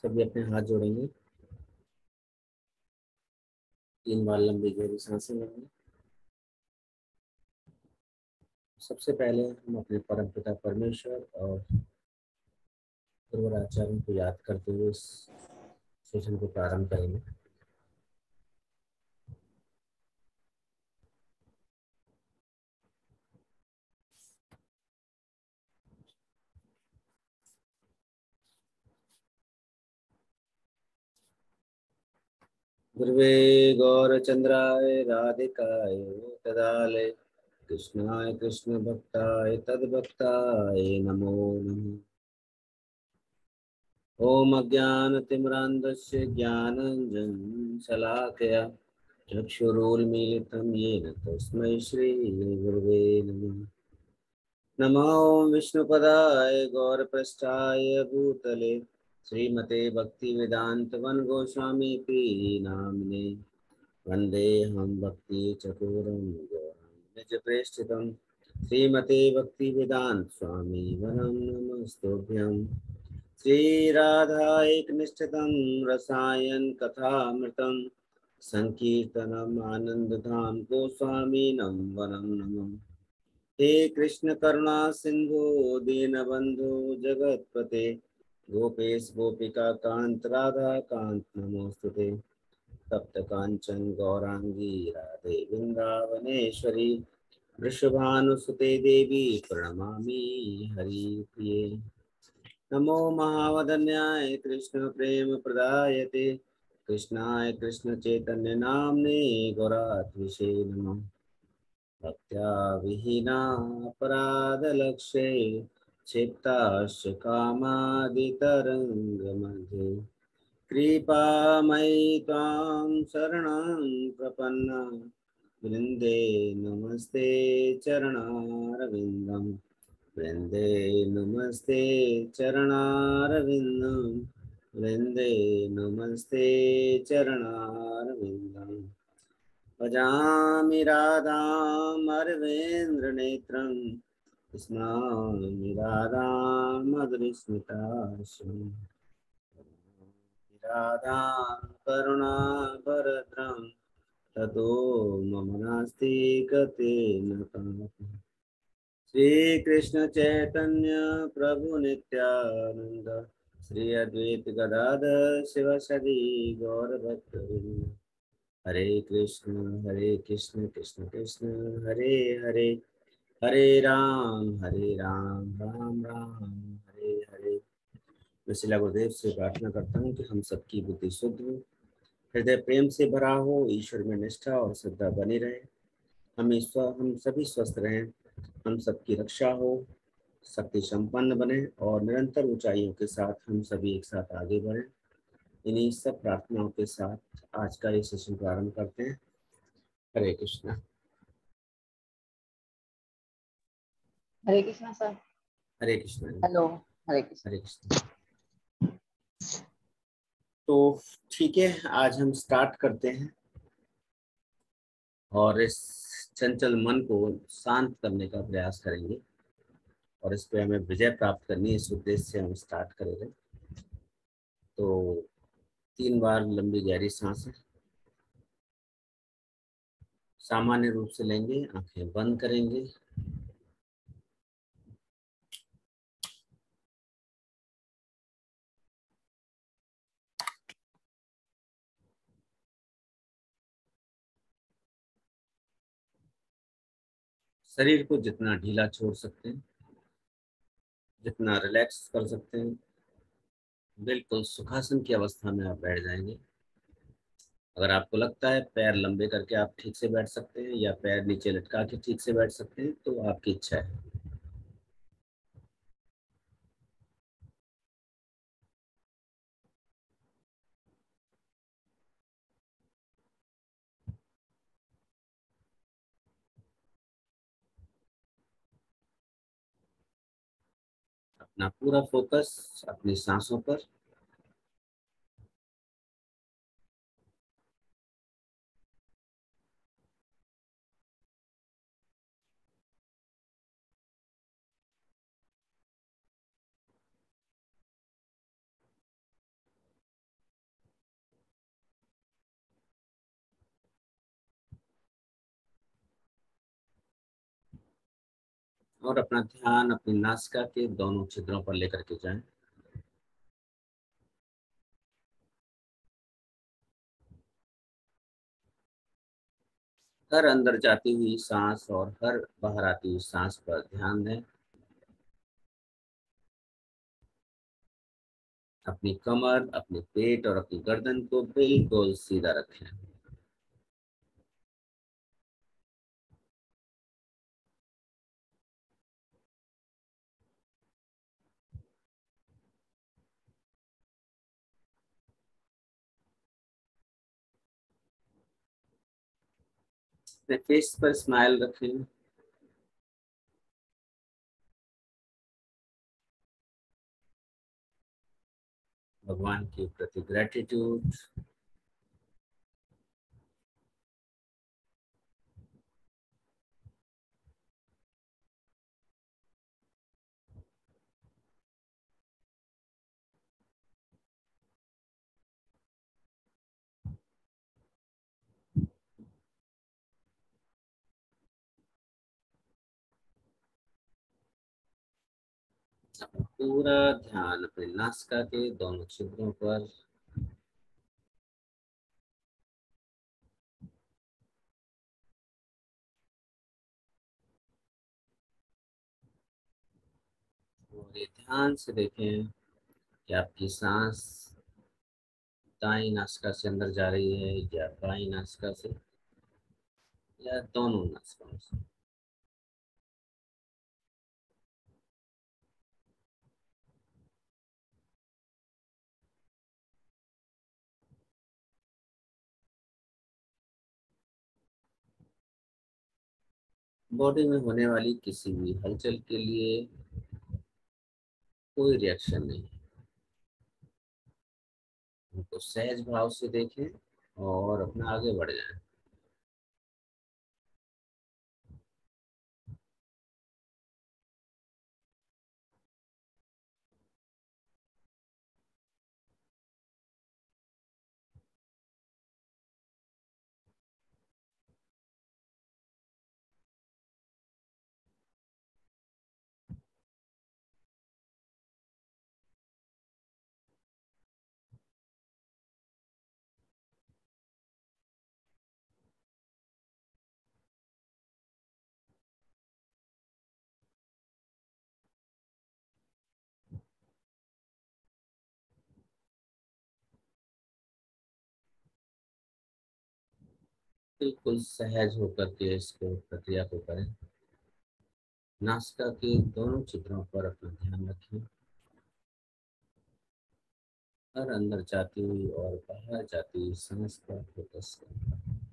सभी अपने हाथ जोड़ेंगे। 3 बार लंबी गहरी सांसें लेंगे। सबसे पहले हम अपने परम पिता परमेश्वर और गुरुवराचार्य को याद करते हुए इस सेशन को प्रारंभ करेंगे। गुरुवे गौरचंद्राय राधिकाय तदालय कृष्णाय कृष्ण भक्ताय तद्भक्ताय नमो नमः। ओम अज्ञानतिमिरान्धस्य ज्ञानाञ्जनशलाकया चक्षुरुन्मीलितं येन तस्मै श्रीगुरवे नमः। नमो विष्णुपदाय गौरपृष्ठाय भूतले श्रीमते भक्तिवेदान्तवन गोस्वामीति नामिने वन्देऽहं भक्तिचतुरं निजप्रेष्ठितं श्रीमते भक्तिवेदान्त स्वामी वरं नमस्तुभ्यं। श्रीराधाैकनिष्ठितं रसायन कथामृतं संकीर्तनम् आनन्दधाम गोस्वामीनं वरं नमः। हे कृष्ण करुणा सिंधु दीनबंधु जगतपते गोपेश गोपिका कांत राधा कांत नमोस्तुते। तप्त कांचन गौरांगी राधे वृंदावनेश्वरी वृषभानुसुते देवी प्रणमामि हरिप्रिये। नमो महावदन्याय कृष्ण प्रेम प्रदायते कृष्णाय कृष्ण चैतन्य नाम्ने गौरात्विषे नमः। भक्त्या विहीना अपराधलक्ष्ये क्षिप्ताश्च कामादितरङ्गमध्ये कृपामयि त्वां शरणं प्रपन्ना वृन्दे नमस्ते चरणारविन्दं वृन्दे नमस्ते चरणारविन्दं वृन्दे नमस्ते चरणारविन्दम्। भजामि राधामरवेन्द्रनेत्रं स्मरामि राधां मधुरस्मितास्मि राधां करुणाभरद्रं ततो मम नास्ति गतेन कापि। श्रीकृष्ण चैतन्य प्रभु नित्यानंद श्री अद्वैत गदाधर शिवसदि गौरभक्तवृंद। हरे कृष्ण कृष्ण कृष्ण हरे हरे हरे राम राम राम हरे हरे। मैं शिला गुरुदेव से प्रार्थना करता हूँ कि हम सबकी बुद्धि शुद्ध हो, हृदय प्रेम से भरा हो, ईश्वर में निष्ठा और श्रद्धा बनी रहे, हम सभी स्वस्थ रहें, हम सबकी रक्षा हो, शक्ति संपन्न बने और निरंतर ऊंचाइयों के साथ हम सभी एक साथ आगे बढ़ें। इन्हीं सब प्रार्थनाओं के साथ आज का ये सेशन प्रारंभ करते हैं। हरे कृष्णा। हरे कृष्णा सर। हरे कृष्णा। हेलो। हरे कृष्णा। हरे कृष्णा। तो ठीक है, आज हम स्टार्ट करते हैं और इस चंचल मन को शांत करने का प्रयास करेंगे और इस पे हमें विजय प्राप्त करनी है, इस उद्देश्य से हम स्टार्ट करेंगे। तो 3 बार लंबी गहरी सांसें सामान्य रूप से लेंगे, आंखें बंद करेंगे। शरीर को जितना ढीला छोड़ सकते हैं, जितना रिलैक्स कर सकते हैं, बिल्कुल सुखासन की अवस्था में आप बैठ जाएंगे। अगर आपको लगता है पैर लंबे करके आप ठीक से बैठ सकते हैं या पैर नीचे लटका के ठीक से बैठ सकते हैं, तो आपकी इच्छा है। अपना पूरा फोकस अपनी सांसों पर। और अपना ध्यान अपनी नासिका के दोनों छिद्रों पर लेकर के जाएं। हर अंदर जाती हुई सांस और हर बाहर आती हुई सांस पर ध्यान दें। अपनी कमर, अपने पेट और अपनी गर्दन को बिल्कुल सीधा रखें। अपने फेस पर स्माइल रखें। भगवान के प्रति ग्रेटिट्यूड। अपना पूरा ध्यान अपने नासिका के दोनों छिद्रों पर। और ये ध्यान से देखें कि आपकी सांस दाई नासिका से अंदर जा रही है या बाई नासिका से, या दोनों नासिकाओं से। बॉडी में होने वाली किसी भी हलचल के लिए कोई रिएक्शन नहीं है। उनको सहज भाव से देखें और अपना आगे बढ़ जाएं। बिल्कुल सहज होकर के इसको प्रक्रिया को करें। नासिका के दोनों छिद्रों पर अपना ध्यान रखें। हर अंदर जाती हुई और बाहर जाती हुई सांस पर फोकस करें।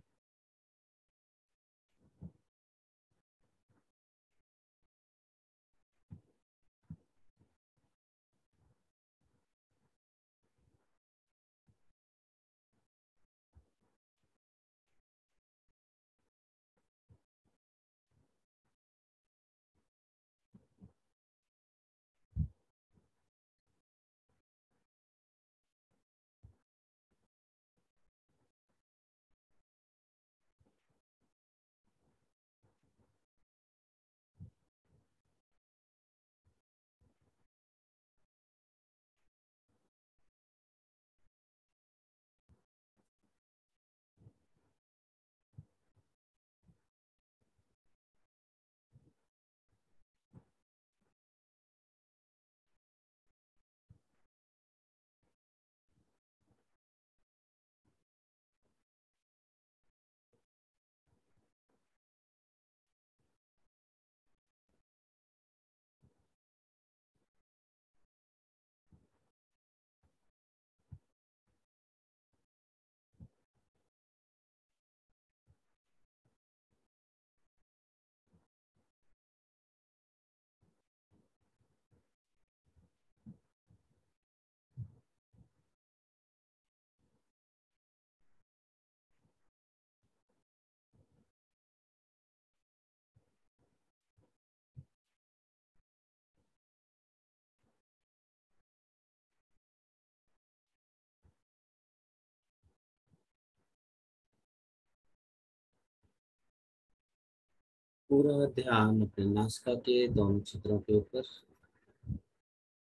पूरा ध्यान अपने नासिका के दोनों छिद्रों के ऊपर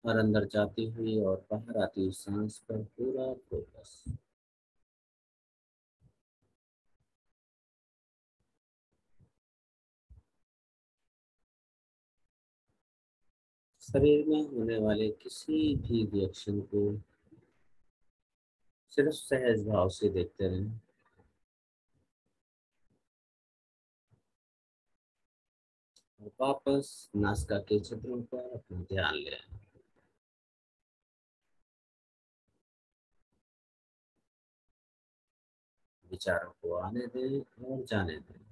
और अंदर जाती हुई और बाहर आती हुई सांस पर पूरा फोकस। शरीर में होने वाले किसी भी रिएक्शन को सिर्फ सहज भाव से देखते रहें। और वापस नासिका के छिद्रों पर अपना ध्यान ले आएं। विचारों को आने दें और जाने दें।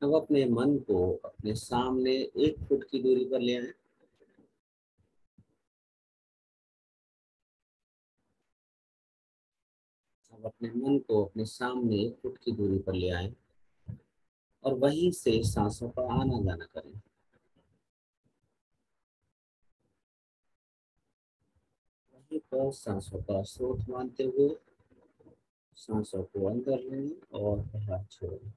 अब अपने मन को अपने सामने 1 फुट की दूरी पर ले आए। अब अपने मन को अपने सामने 1 फुट की दूरी पर ले आए और वहीं से सांसों का आना जाना करें। वहीं पर सांसों का स्रोत मानते हुए सांसों को अंदर लें और बाहर छोड़ें।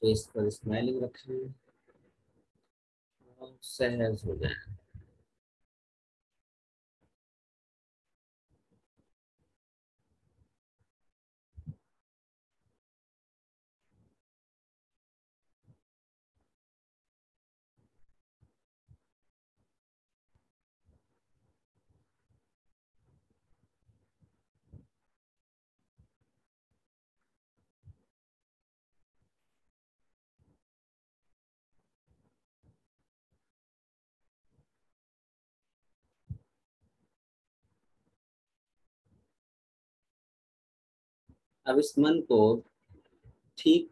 फेस पर स्माइलिंग रखें और सहज हो जाए। अब इस मन को ठीक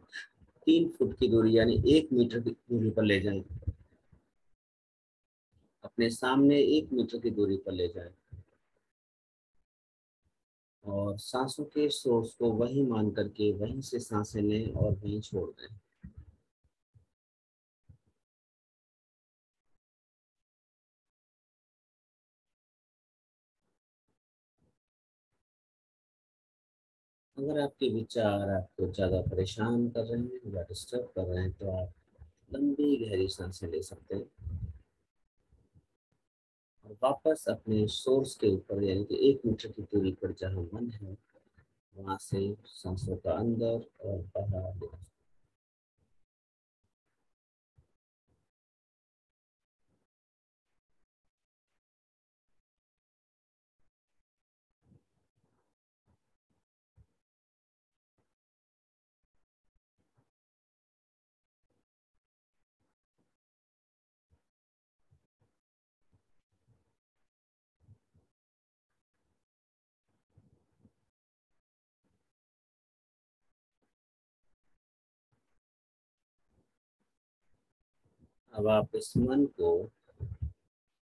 3 फुट की दूरी यानी 1 मीटर की दूरी पर ले जाएं। अपने सामने 1 मीटर की दूरी पर ले जाएं और सांसों के सोर्स को वहीं मान करके वहीं से सांसें लें और वहीं छोड़ दें। अगर आपके विचार आपको ज़्यादा परेशान कर रहे हैं या डिस्टर्ब कर रहे हैं तो आप लंबी गहरी सांसें ले सकते हैं और वापस अपने सोर्स के ऊपर यानी कि 1 मीटर की दूरी पर जहाँ मन है वहाँ से सांसों का अंदर और बाहर ले। अब आप इस मन को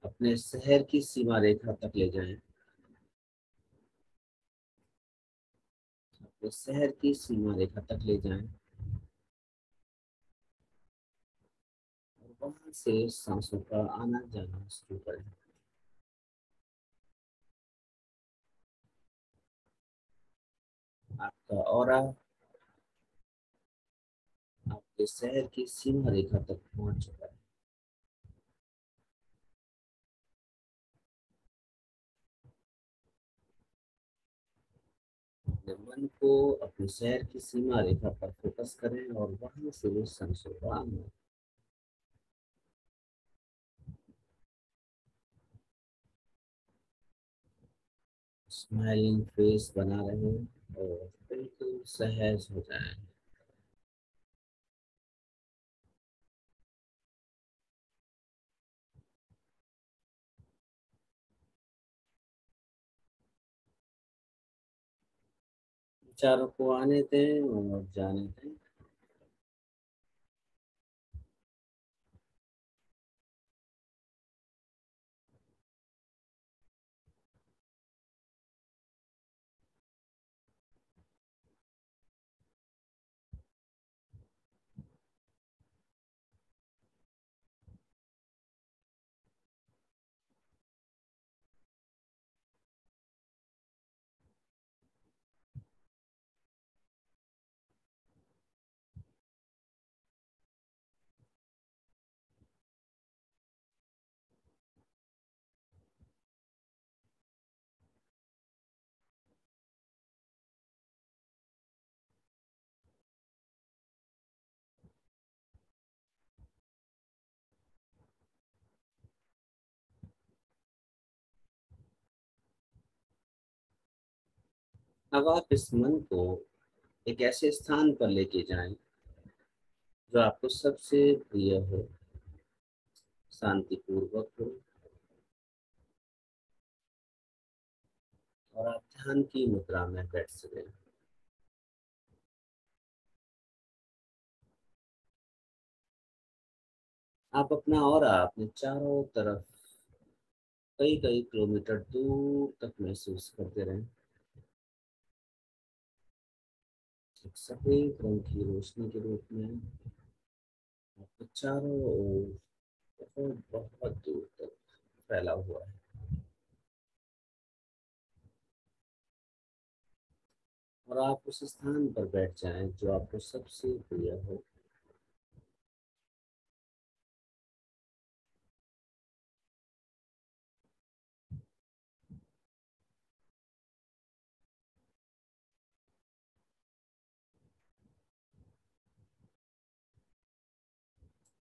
अपने शहर की सीमा रेखा तक ले जाएं। अपने शहर की सीमा रेखा तक ले जाएं और वहां से सांसों का आना जाना शुरू करें। आपका ऑरा आपके शहर की सीमा रेखा तक पहुंच चुका है। अपने मन को अपने शहर की सीमा रेखा पर फोकस करें और वहां से वो सांसों का आना। स्माइलिंग फेस बना रहे और बिल्कुल सहज हो जाए। विचारों को आने दें और जाने दें। अब आप इस मन को एक ऐसे स्थान पर लेके जाएं जो आपको सबसे प्रिय हो, शांतिपूर्वक हो और आप ध्यान की मुद्रा में बैठ सकें। आप अपना और अपने चारों तरफ कई कई किलोमीटर दूर तक महसूस करते रहें। एक सफेद रंग की रोशनी के रूप में आपके चारों ओर बहुत बहुत दूर तक फैला हुआ है। और आप उस स्थान पर बैठ जाएं जो आपको सबसे प्रिय हो।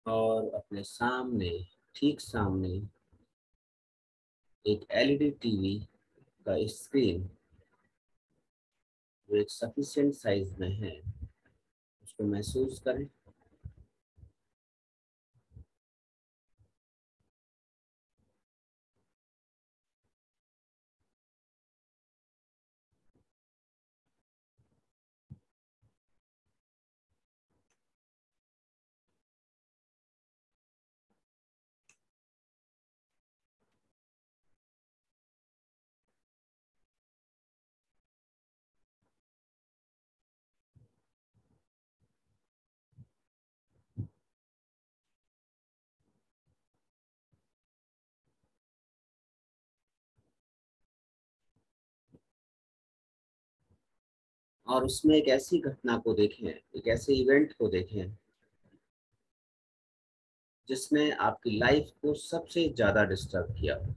और अपने सामने, ठीक सामने एक एलईडी टीवी का स्क्रीन जो एक सफिशिएंट साइज में है उसको महसूस करें। और उसमें एक ऐसी घटना को देखें, एक ऐसे इवेंट को देखें जिसने आपकी लाइफ को सबसे ज्यादा डिस्टर्ब किया हो।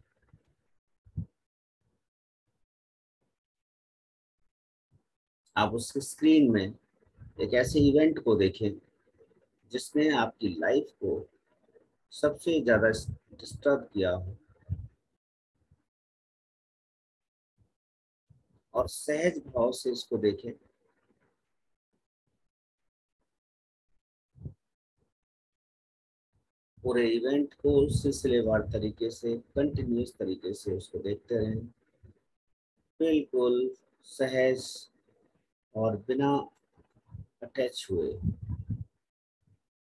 आप उसके स्क्रीन में एक ऐसे इवेंट को देखें जिसने आपकी लाइफ को सबसे ज्यादा डिस्टर्ब किया हो और सहज भाव से इसको देखें। पूरे इवेंट को सिलसिलेवार तरीके से, कंटिन्यूस तरीके से उसको देखते रहें, बिल्कुल सहज और अटैच हुए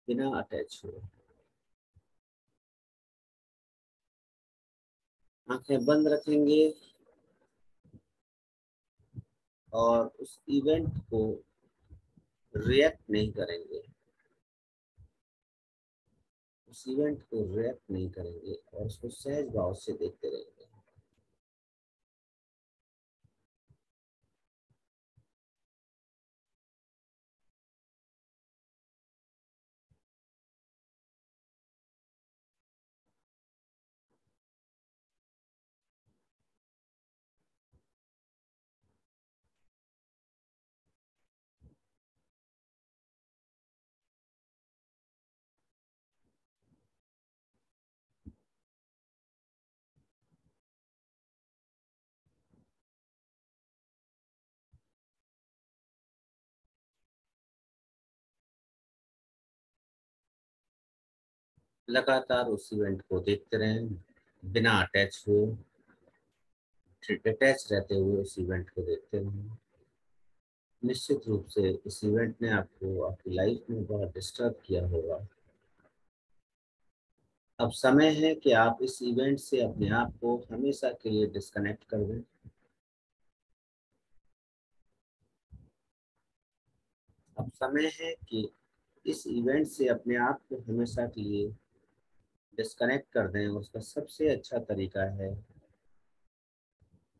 बिना अटैच हुए। आंखें बंद रखेंगे और उस इवेंट को रिएक्ट नहीं करेंगे, उस इवेंट को रिएक्ट नहीं करेंगे और उसको सहज भाव से देखते रहेंगे। लगातार उस इवेंट को देखते रहें, बिना अटैच हुए, डिटैच रहते हुए उस इवेंट को देखते रहें। निश्चित रूप से इस इवेंट ने आपको आपकी लाइफ में बहुत डिस्टर्ब किया होगा। अब समय है कि आप इस इवेंट से अपने आप को हमेशा के लिए डिस्कनेक्ट कर दें। अब समय है कि इस इवेंट से अपने आप को हमेशा के लिए डिस्कनेक्ट कर दें। उसका सबसे अच्छा तरीका है,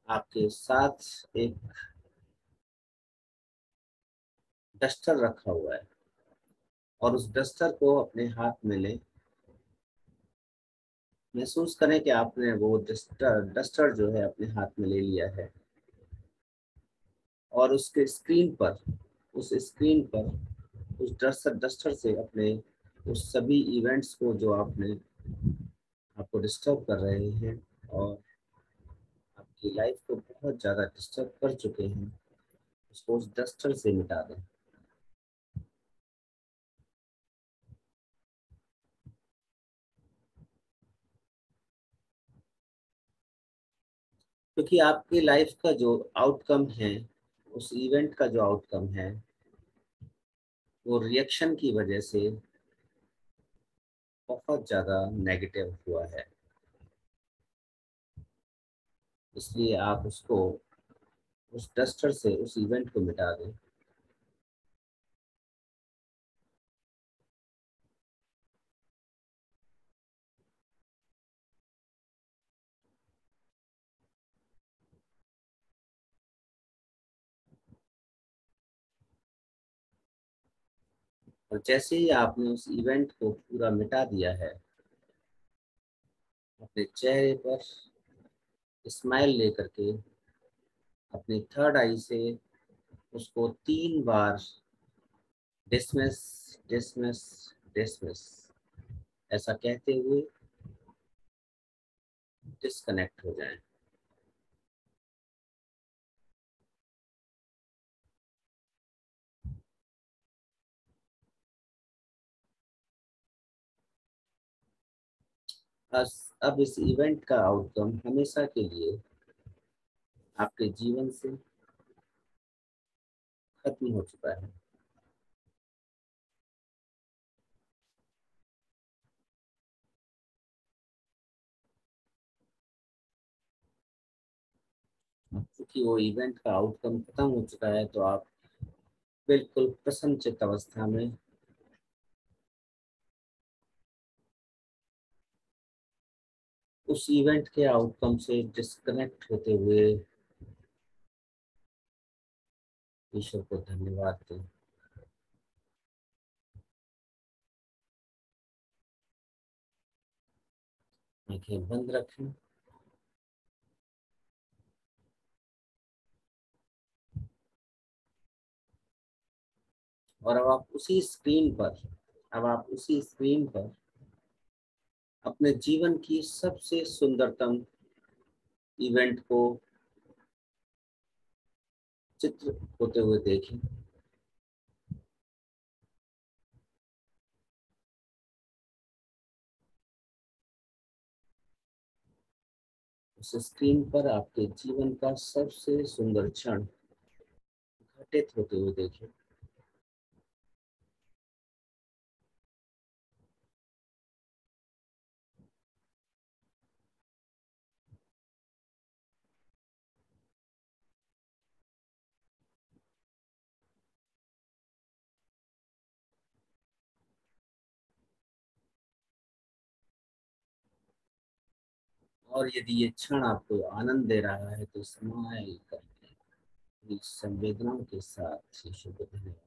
आपके साथ एक डस्टर रखा हुआ है और उस डस्टर को अपने हाथ में लें। महसूस करें कि आपने वो डस्टर डस्टर जो है अपने हाथ में ले लिया है और उसके स्क्रीन पर, उस स्क्रीन पर उस डस्टर डस्टर से अपने उस सभी इवेंट्स को जो आपको डिस्टर्ब कर रहे हैं और आपकी लाइफ को बहुत ज़्यादा डिस्टर्ब कर चुके हैं, उसको उस डस्टर से मिटा दें। क्योंकि आपकी लाइफ का जो आउटकम है, उस इवेंट का जो आउटकम है, वो रिएक्शन की वजह से बहुत ज़्यादा नेगेटिव हुआ है। इसलिए आप उसको उस डस्टर से उस इवेंट को मिटा दें। और जैसे ही आपने उस इवेंट को पूरा मिटा दिया है, अपने चेहरे पर स्माइल लेकर के अपनी थर्ड आई से उसको 3 बार डिसमिस, डिसमिस, डिसमिस ऐसा कहते हुए डिस्कनेक्ट हो जाएं। अब इस इवेंट का आउटकम हमेशा के लिए आपके जीवन से खत्म हो चुका है। क्योंकि वो इवेंट का आउटकम खत्म हो चुका है, तो आप बिल्कुल प्रसन्नचित्त अवस्था में उस इवेंट के आउटकम से डिस्कनेक्ट होते हुए ईश्वर को धन्यवाद दें। आंखें बंद रखें और अब आप उसी स्क्रीन पर अपने जीवन की सबसे सुंदरतम इवेंट को चित्र होते हुए देखें। उस स्क्रीन पर आपके जीवन का सबसे सुंदर क्षण घटित होते हुए देखें। और यदि ये क्षण आपको आनंद दे रहा है तो स्माइल करके इस संवेदनाओं के साथ ईश्वर को धन्यवाद।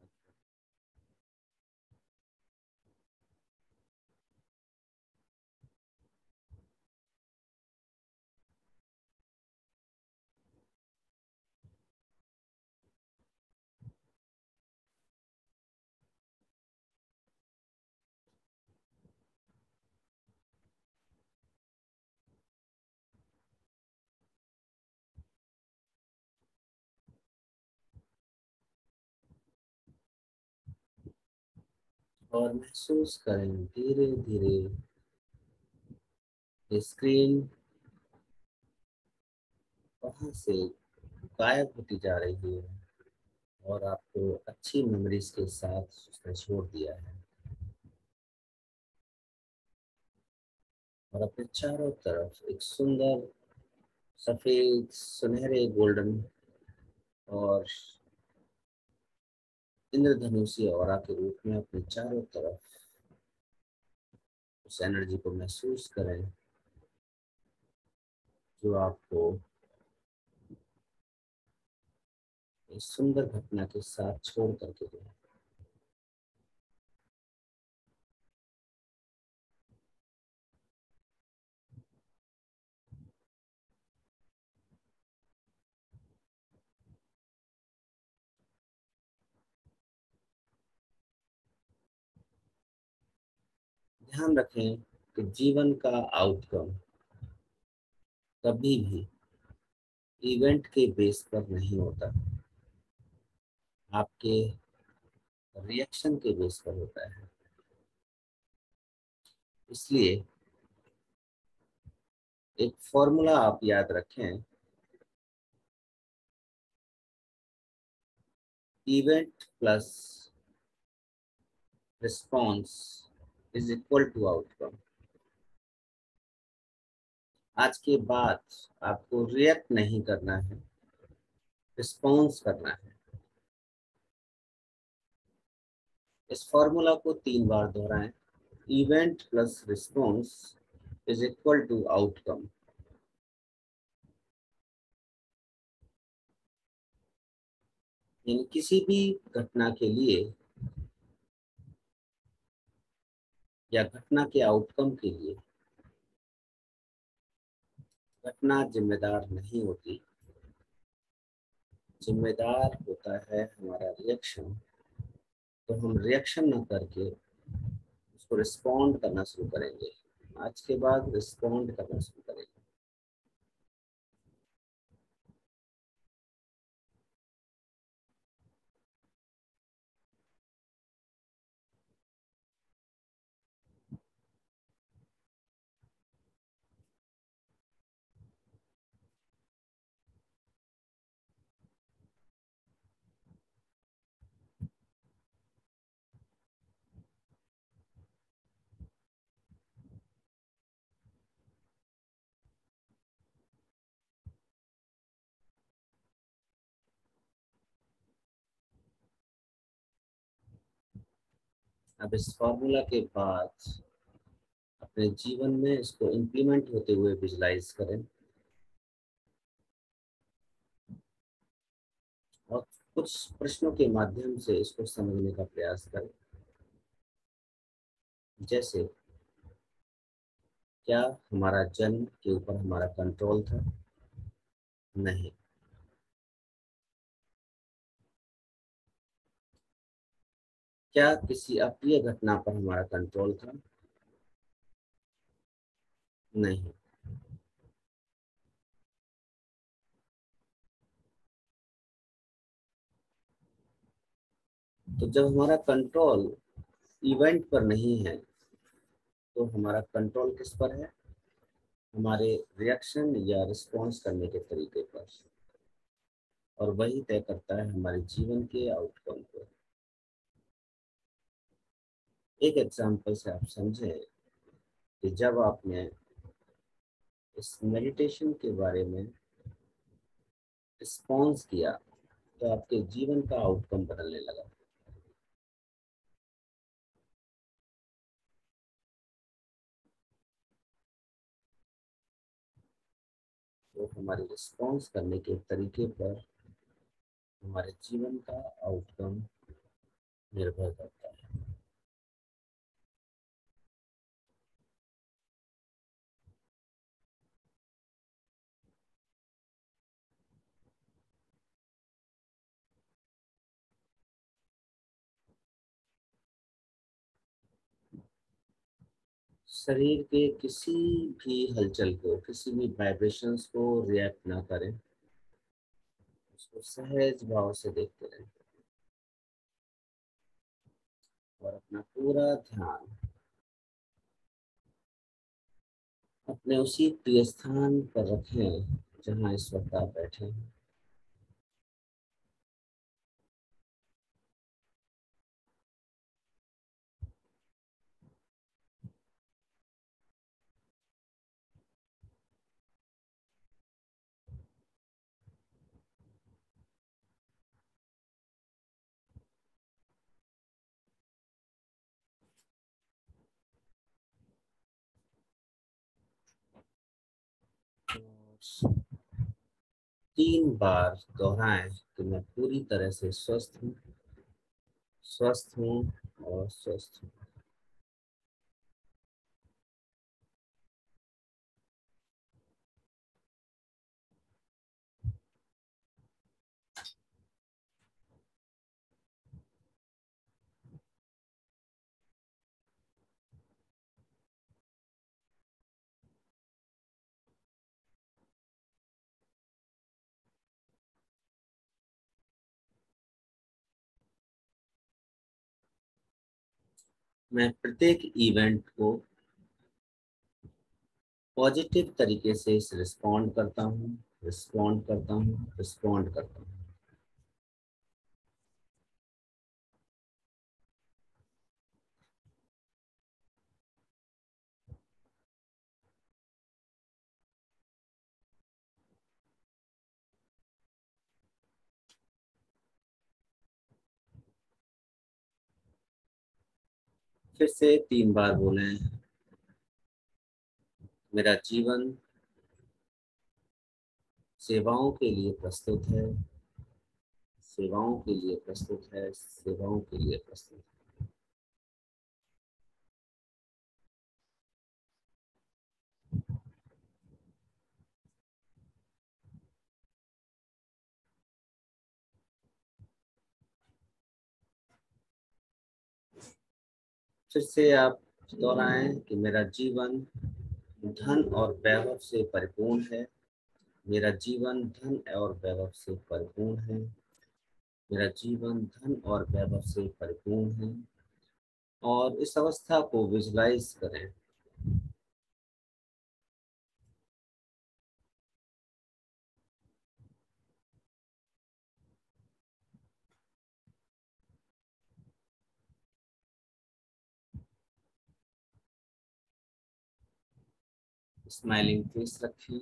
और महसूस करें धीरे धीरे स्क्रीन वहां से गायब होती जा रही है और आपको अच्छी मेमोरीज के साथ उसने छोड़ दिया है। और अपने चारों तरफ एक सुंदर सफेद सुनहरे गोल्डन और इंद्रधनुषी ऑरा के रूप में अपने चारों तरफ उस एनर्जी को महसूस करें जो आपको इस सुंदर घटना के साथ छोड़ करके गए। ध्यान रखें कि जीवन का आउटकम कभी भी इवेंट के बेस पर नहीं होता, आपके रिएक्शन के बेस पर होता है। इसलिए एक फॉर्मूला आप याद रखें, event plus response is equal to outcome. आज के बाद आपको रिएक्ट नहीं करना है, रिस्पॉन्स करना है। इस फॉर्मूला को 3 बार दोहराएं, event plus response is equal to outcome. इन किसी भी घटना के लिए या घटना के आउटकम के लिए घटना जिम्मेदार नहीं होती, जिम्मेदार होता है हमारा रिएक्शन। तो हम रिएक्शन न करके उसको रिस्पॉन्ड करना शुरू करेंगे। आज के बाद रिस्पॉन्ड करना शुरू करेंगे। अब इस फॉर्मूला के बाद अपने जीवन में इसको इम्प्लीमेंट होते हुए विजुलाइज करें और कुछ प्रश्नों के माध्यम से इसको समझने का प्रयास करें। जैसे, क्या हमारा जन्म के ऊपर हमारा कंट्रोल था? नहीं। क्या किसी अप्रिय घटना पर हमारा कंट्रोल था? नहीं। तो जब हमारा कंट्रोल इवेंट पर नहीं है तो हमारा कंट्रोल किस पर है? हमारे रिएक्शन या रिस्पॉन्स करने के तरीके पर। और वही तय करता है हमारे जीवन के आउटकम को। एक एग्जांपल से आप समझें कि जब आपने इस मेडिटेशन के बारे में रिस्पॉन्स किया तो आपके जीवन का आउटकम बदलने लगा। तो हमारे रिस्पॉन्स करने के तरीके पर हमारे जीवन का आउटकम निर्भर करता है। शरीर के किसी भी हलचल को, किसी भी वाइब्रेशंस को रिएक्ट ना करें, उसको सहज भाव से देखते रहें और अपना पूरा ध्यान अपने उसी प्रिय स्थान पर रखें जहाँ इस वक्त आप बैठे हैं। और 3 बार दोहराएं कि मैं पूरी तरह से स्वस्थ हूँ, स्वस्थ हूँ और स्वस्थ हूँ। मैं प्रत्येक इवेंट को पॉजिटिव तरीके से रिस्पॉन्ड करता हूँ, रिस्पॉन्ड करता हूँ, रिस्पॉन्ड करता हूँ। फिर से 3 बार बोलें, मेरा जीवन सेवाओं के लिए प्रस्तुत है, सेवाओं के लिए प्रस्तुत है, सेवाओं के लिए प्रस्तुत है। फिर से आप दोहराएं कि मेरा जीवन धन और वैभव से परिपूर्ण है, मेरा जीवन धन और वैभव से परिपूर्ण है, मेरा जीवन धन और वैभव से परिपूर्ण है। और इस अवस्था को विजुलाइज करें। स्माइलिंग फेस रखें।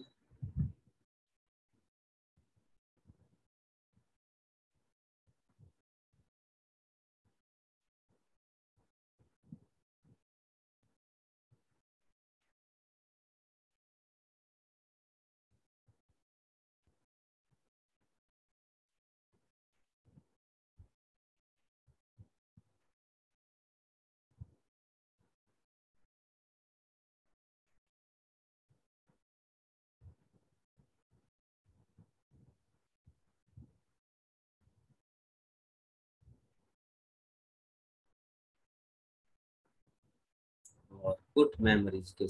और गुड मेमोरीज के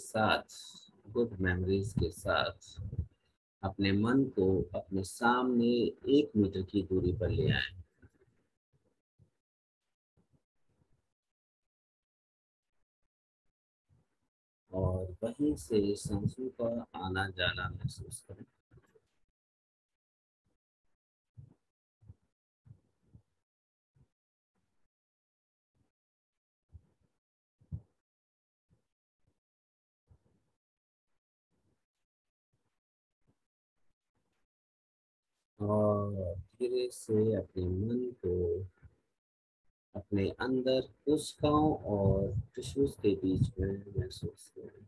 साथ अपने मन को अपने सामने 1 मीटर की दूरी पर ले आए और वहीं से सांसों का आना जाना महसूस करें। और धीरे से अपने मन को अपने अंदर कोशिकाओं और टिश्यूज के बीच में महसूस करें।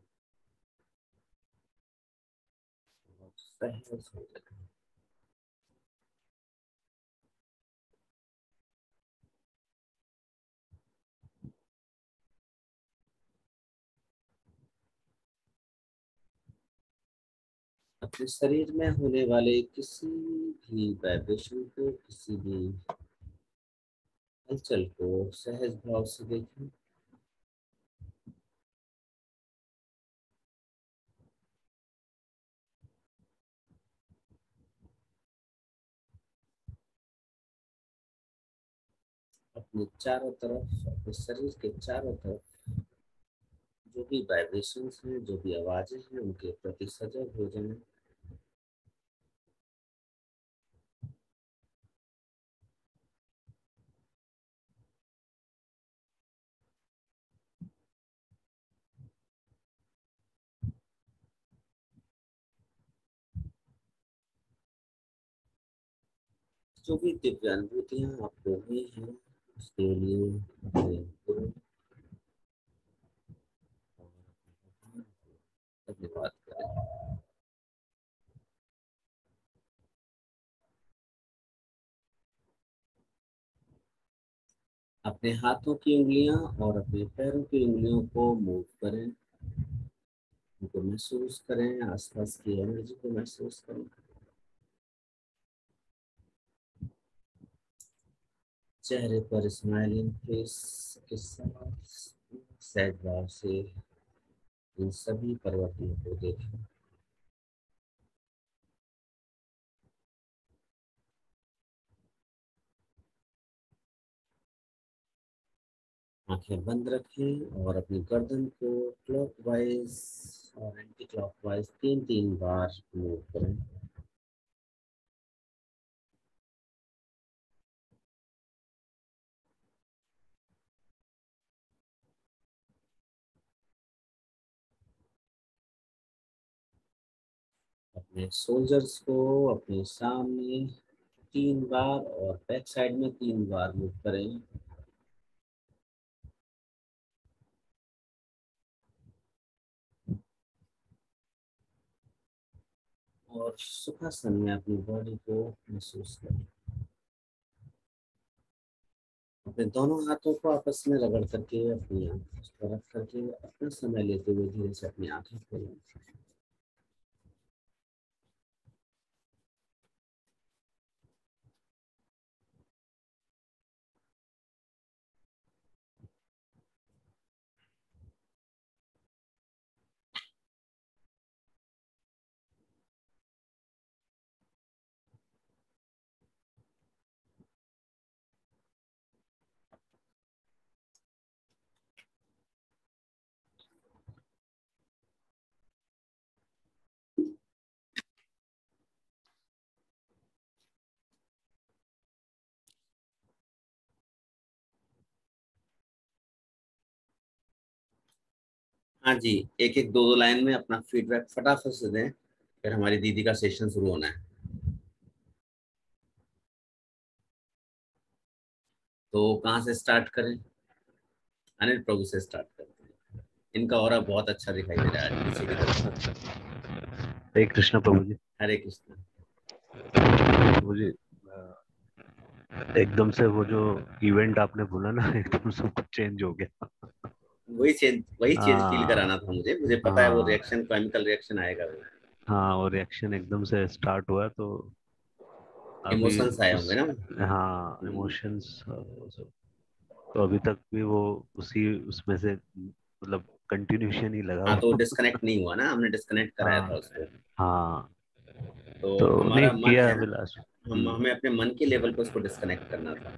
सहज हो जाए। अपने शरीर में होने वाले किसी भी वाइब्रेशन को, किसी भी हलचल को सहज भाव से देखें। अपने चारों तरफ, अपने शरीर के चारों तरफ जो भी वाइब्रेशंस हैं, जो भी आवाजें हैं, उनके प्रति सजग हो जाएं। जो भी दिव्य अनुभूतियां आपको हुई हैं, उसके लिए अपने गुरु और भगवान को धन्यवाद करें। अपने हाथों की उंगलियां और अपने पैरों की उंगलियों को मूव करें, उनको महसूस करें, आसपास की एनर्जी को महसूस करें। चेहरे पर स्माइलिंग फेस के साथ सहज भाव से इन सभी परिवर्तनों को देखें। आंखें बंद रखें और अपनी गर्दन को क्लॉकवाइज और एंटी क्लॉकवाइज 3-3 बार मूव करें। अपने सोल्जर्स को अपने सामने 3 बार और बैक साइड में 3 बार मूव करें। और सुखासन में अपनी बॉडी को महसूस करें। अपने दोनों हाथों को आपस में रगड़ करके अपनी आंखों पर रख करके अपना समय लेते हुए धीरे से अपनी आंखें खोलें। हाँ जी, एक एक दो दो लाइन में अपना फीडबैक फटाफट से दें, फिर हमारी दीदी का सेशन शुरू होना है। तो कहाँ से स्टार्ट करें? अनिल प्रभु से स्टार्ट करते हैं। इनका ऑरा बहुत अच्छा दिखाई दे रहा है पीछे की तरफ। हरे कृष्ण प्रभु जी। हरे कृष्ण। प्रभु जी, एकदम से वो जो इवेंट आपने बोला ना, एकदम सब कुछ चेंज हो गया। वही चेंज फील हाँ कराना था मुझे पता है वो हाँ रिएक्शन, केमिकल रिएक्शन आएगा, वो हाँ, और रिएक्शन एकदम से स्टार्ट हुआ तो अभी इमोशंस आए उस, होंगे ना। हाँ इमोशंस, तो अभी तक भी वो उसी उसमें से मतलब कंटिन्यूशन ही लगा हाँ, तो हुआ। डिस्कनेक्ट नहीं हुआ ना, हमने डिस्कनेक्ट कराया था हाँ उसको। हाँ, तो तो नहीं हमारा मन किया है, अभिलाष। हमें अपने मन के लेवल पर उसको डिस्कनेक्ट करना था।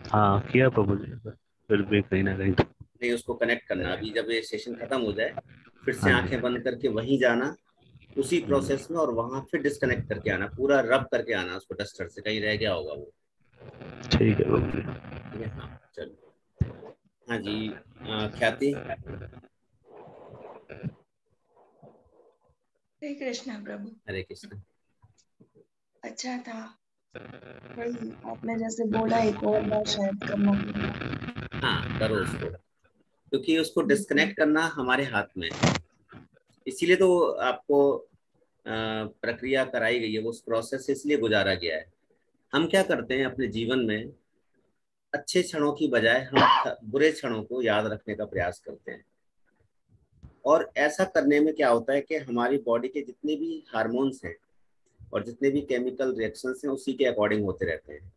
हाँ किया प्रभु जी, फिर भी कहीं ना कहीं तो। नहीं, उसको कनेक्ट करना। अभी जब ये सेशन खत्म हो जाए, फिर से हाँ जी। आंखें बंद करके वहीं जाना, उसी प्रोसेस में, और वहां फिर डिस्कनेक्ट करके आना, पूरा रब करके आना उसको डस्टर से, कहीं रह गया होगा वो। ठीक है प्रभु जी। ठीक है, हाँ चलो। हाँ जी, ख्याति। हरे कृष्णा प्रभु। हरे कृष्ण। अच्छा था, वही आपने जैसे बोला एक और बार शायद करना पड़ेगा। हाँ, करो उसको, क्योंकि उसको बिल्कुल। डिस्कनेक्ट करना हमारे हाथ में है। इसीलिए तो आपको प्रक्रिया कराई गई है, वो उस प्रोसेस से इसलिए गुजारा गया है। हम क्या करते हैं अपने जीवन में, अच्छे क्षणों की बजाय हम बुरे क्षणों को याद रखने का प्रयास करते हैं। और ऐसा करने में क्या होता है कि हमारी बॉडी के जितने भी हार्मोन्स हैं और जितने भी केमिकल रिएक्शंस हैं उसी के अकॉर्डिंग होते रहते हैं,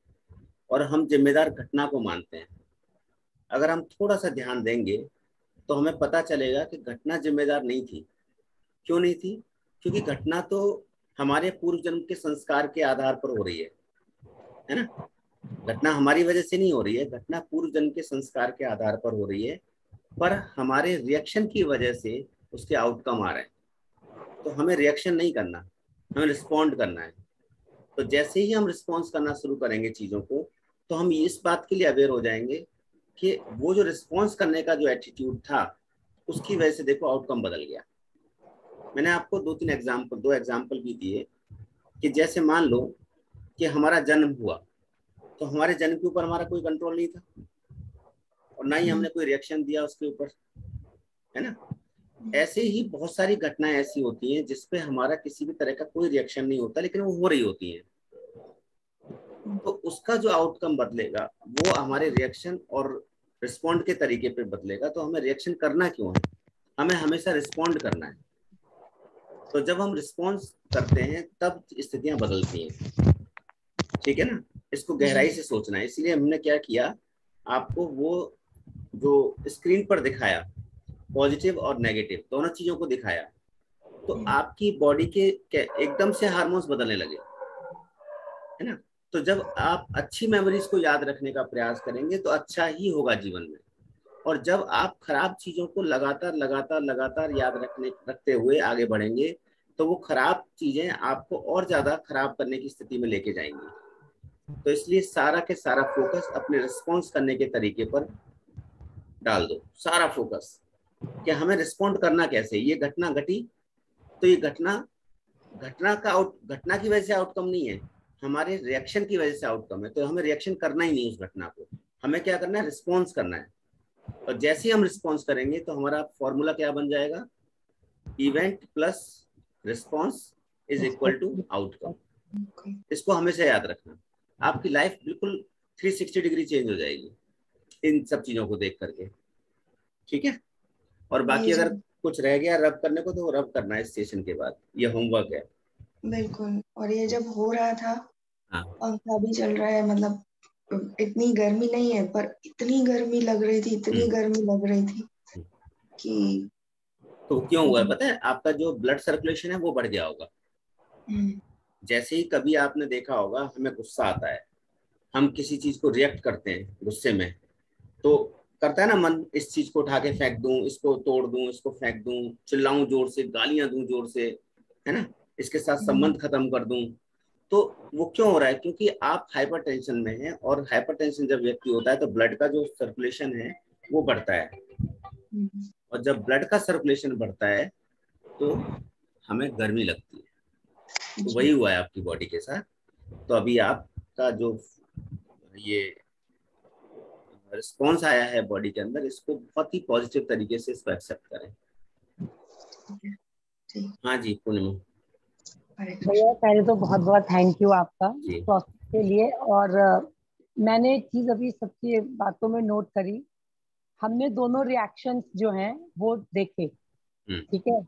और हम जिम्मेदार घटना को मानते हैं। अगर हम थोड़ा सा ध्यान देंगे तो हमें पता चलेगा कि घटना जिम्मेदार नहीं थी। क्यों नहीं थी? क्योंकि घटना तो हमारे पूर्व जन्म के संस्कार के आधार पर हो रही है ना। घटना हमारी वजह से नहीं हो रही है, घटना पूर्व जन्म के संस्कार के आधार पर हो रही है, पर हमारे रिएक्शन की वजह से उसके आउटकम आ रहे हैं। तो हमें रिएक्शन नहीं करना, हमें रिस्पॉन्ड करना है। तो जैसे ही हम रिस्पॉन्स करना शुरू करेंगे चीज़ों को, तो हम इस बात के लिए अवेयर हो जाएंगे कि वो जो रिस्पॉन्स करने का जो एटीट्यूड था उसकी वजह से देखो आउटकम बदल गया। मैंने आपको दो एग्जाम्पल भी दिए कि जैसे मान लो कि हमारा जन्म हुआ, तो हमारे जन्म के ऊपर हमारा कोई कंट्रोल नहीं था और ना ही हमने कोई रिएक्शन दिया उसके ऊपर, है ना। ऐसे ही बहुत सारी घटनाएं ऐसी होती हैं जिसपे हमारा किसी भी तरह का कोई रिएक्शन नहीं होता, लेकिन वो हो रही होती हैं। तो उसका जो आउटकम बदलेगा वो हमारे रिएक्शन और रिस्पॉन्ड के तरीके पे बदलेगा। तो हमें रिएक्शन करना क्यों है? हमें हमेशा रिस्पॉन्ड करना है। तो जब हम रिस्पॉन्स करते हैं तब स्थितियां बदलती हैं, ठीक है ना। इसको गहराई से सोचना है। इसलिए हमने क्या किया, आपको वो जो स्क्रीन पर दिखाया पॉजिटिव और नेगेटिव दोनों चीजों को दिखाया, तो आपकी बॉडी के एकदम से हार्मोन्स बदलने लगे, है ना। तो जब आप अच्छी मेमोरीज को याद रखने का प्रयास करेंगे तो अच्छा ही होगा जीवन में। और जब आप खराब चीजों को लगातार लगातार लगातार याद रखते हुए आगे बढ़ेंगे, तो वो खराब चीजें आपको और ज्यादा खराब करने की स्थिति में लेके जाएंगी। तो इसलिए सारा के सारा फोकस अपने रिस्पॉन्स करने के तरीके पर डाल दो। सारा फोकस कि हमें रिस्पॉन्ड करना कैसे। ये घटना घटी तो ये घटना की वजह से आउटकम नहीं है, हमारे रिएक्शन की वजह से आउटकम है। तो हमें रिएक्शन करना ही नहीं उस घटना को, हमें क्या करना है, रिस्पॉन्स करना है। और जैसे ही हम रिस्पॉन्स करेंगे तो हमारा फॉर्मूला क्या बन जाएगा, event plus response is equal to outcome. इसको हमेशा याद रखना। आपकी लाइफ बिल्कुल 360 डिग्री चेंज हो जाएगी इन सब चीजों को देख करके, ठीक है। और बाकी अगर कुछ रह गया रब करने को तो रब करना है इस सेशन के बाद, ये होमवर्क है। बिल्कुल। और ये जब हो रहा था, हाँ, पंखा भी चल रहा है, मतलब इतनी गर्मी नहीं है पर इतनी गर्मी लग रही थी, इतनी गर्मी लग रही थी कि तो क्यों हुआ है पता है, आपका जो ब्लड सर्कुलेशन है वो बढ़ गया होगा। जैसे ही कभी आपने देखा होगा हमें गुस्सा आता है, हम किसी चीज को रिएक्ट करते हैं गुस्से में, तो करता है ना मन, इस चीज को उठा के फेंक दूं, इसको तोड़ दूं, इसको फेंक दूं, चिल्लाऊं जोर से, गालियां दूं जोर से, है ना, इसके साथ संबंध खत्म कर दूं। तो वो क्यों हो रहा है? क्योंकि आप हाइपर टेंशन में हैं, और हाइपर टेंशन जब व्यक्ति होता है तो ब्लड का जो सर्कुलेशन है वो बढ़ता है, और जब ब्लड का सर्कुलेशन बढ़ता है तो हमें गर्मी लगती है। तो वही हुआ है आपकी बॉडी के साथ। तो अभी आपका जो ये रिस्पॉन्स आया है बॉडी के अंदर, इसको बहुत ही पॉजिटिव तरीके से इसको एक्सेप्ट करें। हाँ जी पूर्णिमा। भैया पहले तो बहुत बहुत थैंक यू आपका जी। प्रोसेस के लिए। और मैंने एक चीज अभी सबकी बातों में नोट करी, हमने दोनों रिएक्शंस जो हैं वो देखे, ठीक है,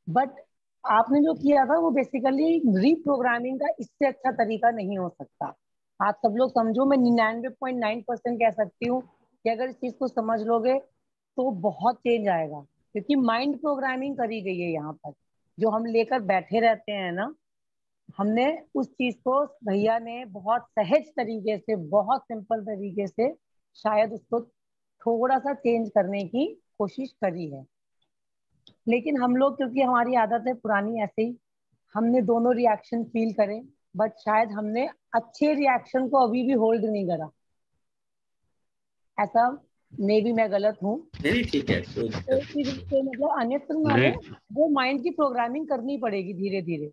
बट आपने जो किया था वो बेसिकली रीप्रोग्रामिंग का इससे अच्छा तरीका नहीं हो सकता। आप सब लोग समझो, मैं 99.9% कह सकती हूँ कि अगर इस चीज को समझ लोगे तो बहुत चेंज आएगा, क्योंकि माइंड प्रोग्रामिंग करी गई है यहाँ पर। जो हम लेकर बैठे रहते हैं ना, हमने उस चीज को भैया ने बहुत सहज तरीके से, बहुत सिंपल तरीके से शायद उसको थोड़ा सा चेंज करने की कोशिश करी है। लेकिन हम लोग, क्योंकि हमारी आदत है पुरानी ऐसे ही, हमने दोनों रिएक्शन फील करें, बट शायद हमने अच्छे रिएक्शन को अभी भी होल्ड नहीं करा। ऐसा मे भी मैं गलत हूँ, नहीं ठीक है, कोई तो मतलब अन्यत्र ना हो, वो माइंड की प्रोग्रामिंग करनी पड़ेगी धीरे धीरे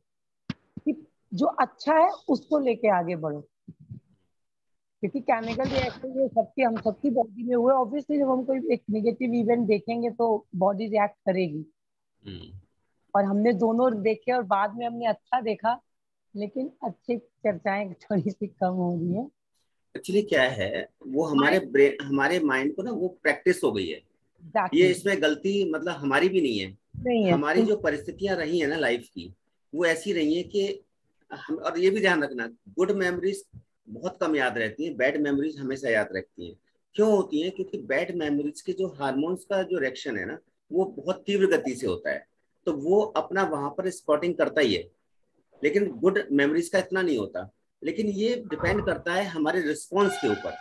कि जो अच्छा है उसको लेके आगे बढ़ो। क्योंकि केमिकल रिएक्शन ये सबके, हम सबकी बॉडी में हुए, ऑब्वियसली जब हम कोई एक नेगेटिव इवेंट देखेंगे तो बॉडी रिएक्ट करेगी। और हमने दोनों देखे और बाद में हमने अच्छा देखा, लेकिन अच्छी चर्चाएं थोड़ी सी कम हो रही है। एक्चुअली क्या है, वो हमारे ब्रेन, हमारे माइंड को ना वो प्रैक्टिस हो गई है। ये इसमें गलती मतलब हमारी भी नहीं है, नहीं है। हमारी जो परिस्थितियां रही है ना लाइफ की, वो ऐसी रही है कि हम, और ये भी ध्यान रखना, गुड मेमोरीज बहुत कम याद रहती हैं, बैड मेमोरीज हमेशा याद रखती हैं। क्यों होती हैं? क्योंकि बैड मेमोरीज के जो हार्मोन्स का जो रिएक्शन है ना, वो बहुत तीव्र गति से होता है, तो वो अपना वहां पर स्पॉटिंग करता ही है, लेकिन गुड मेमोरीज का इतना नहीं होता। लेकिन ये डिपेंड करता है हमारे रिस्पॉन्स के ऊपर।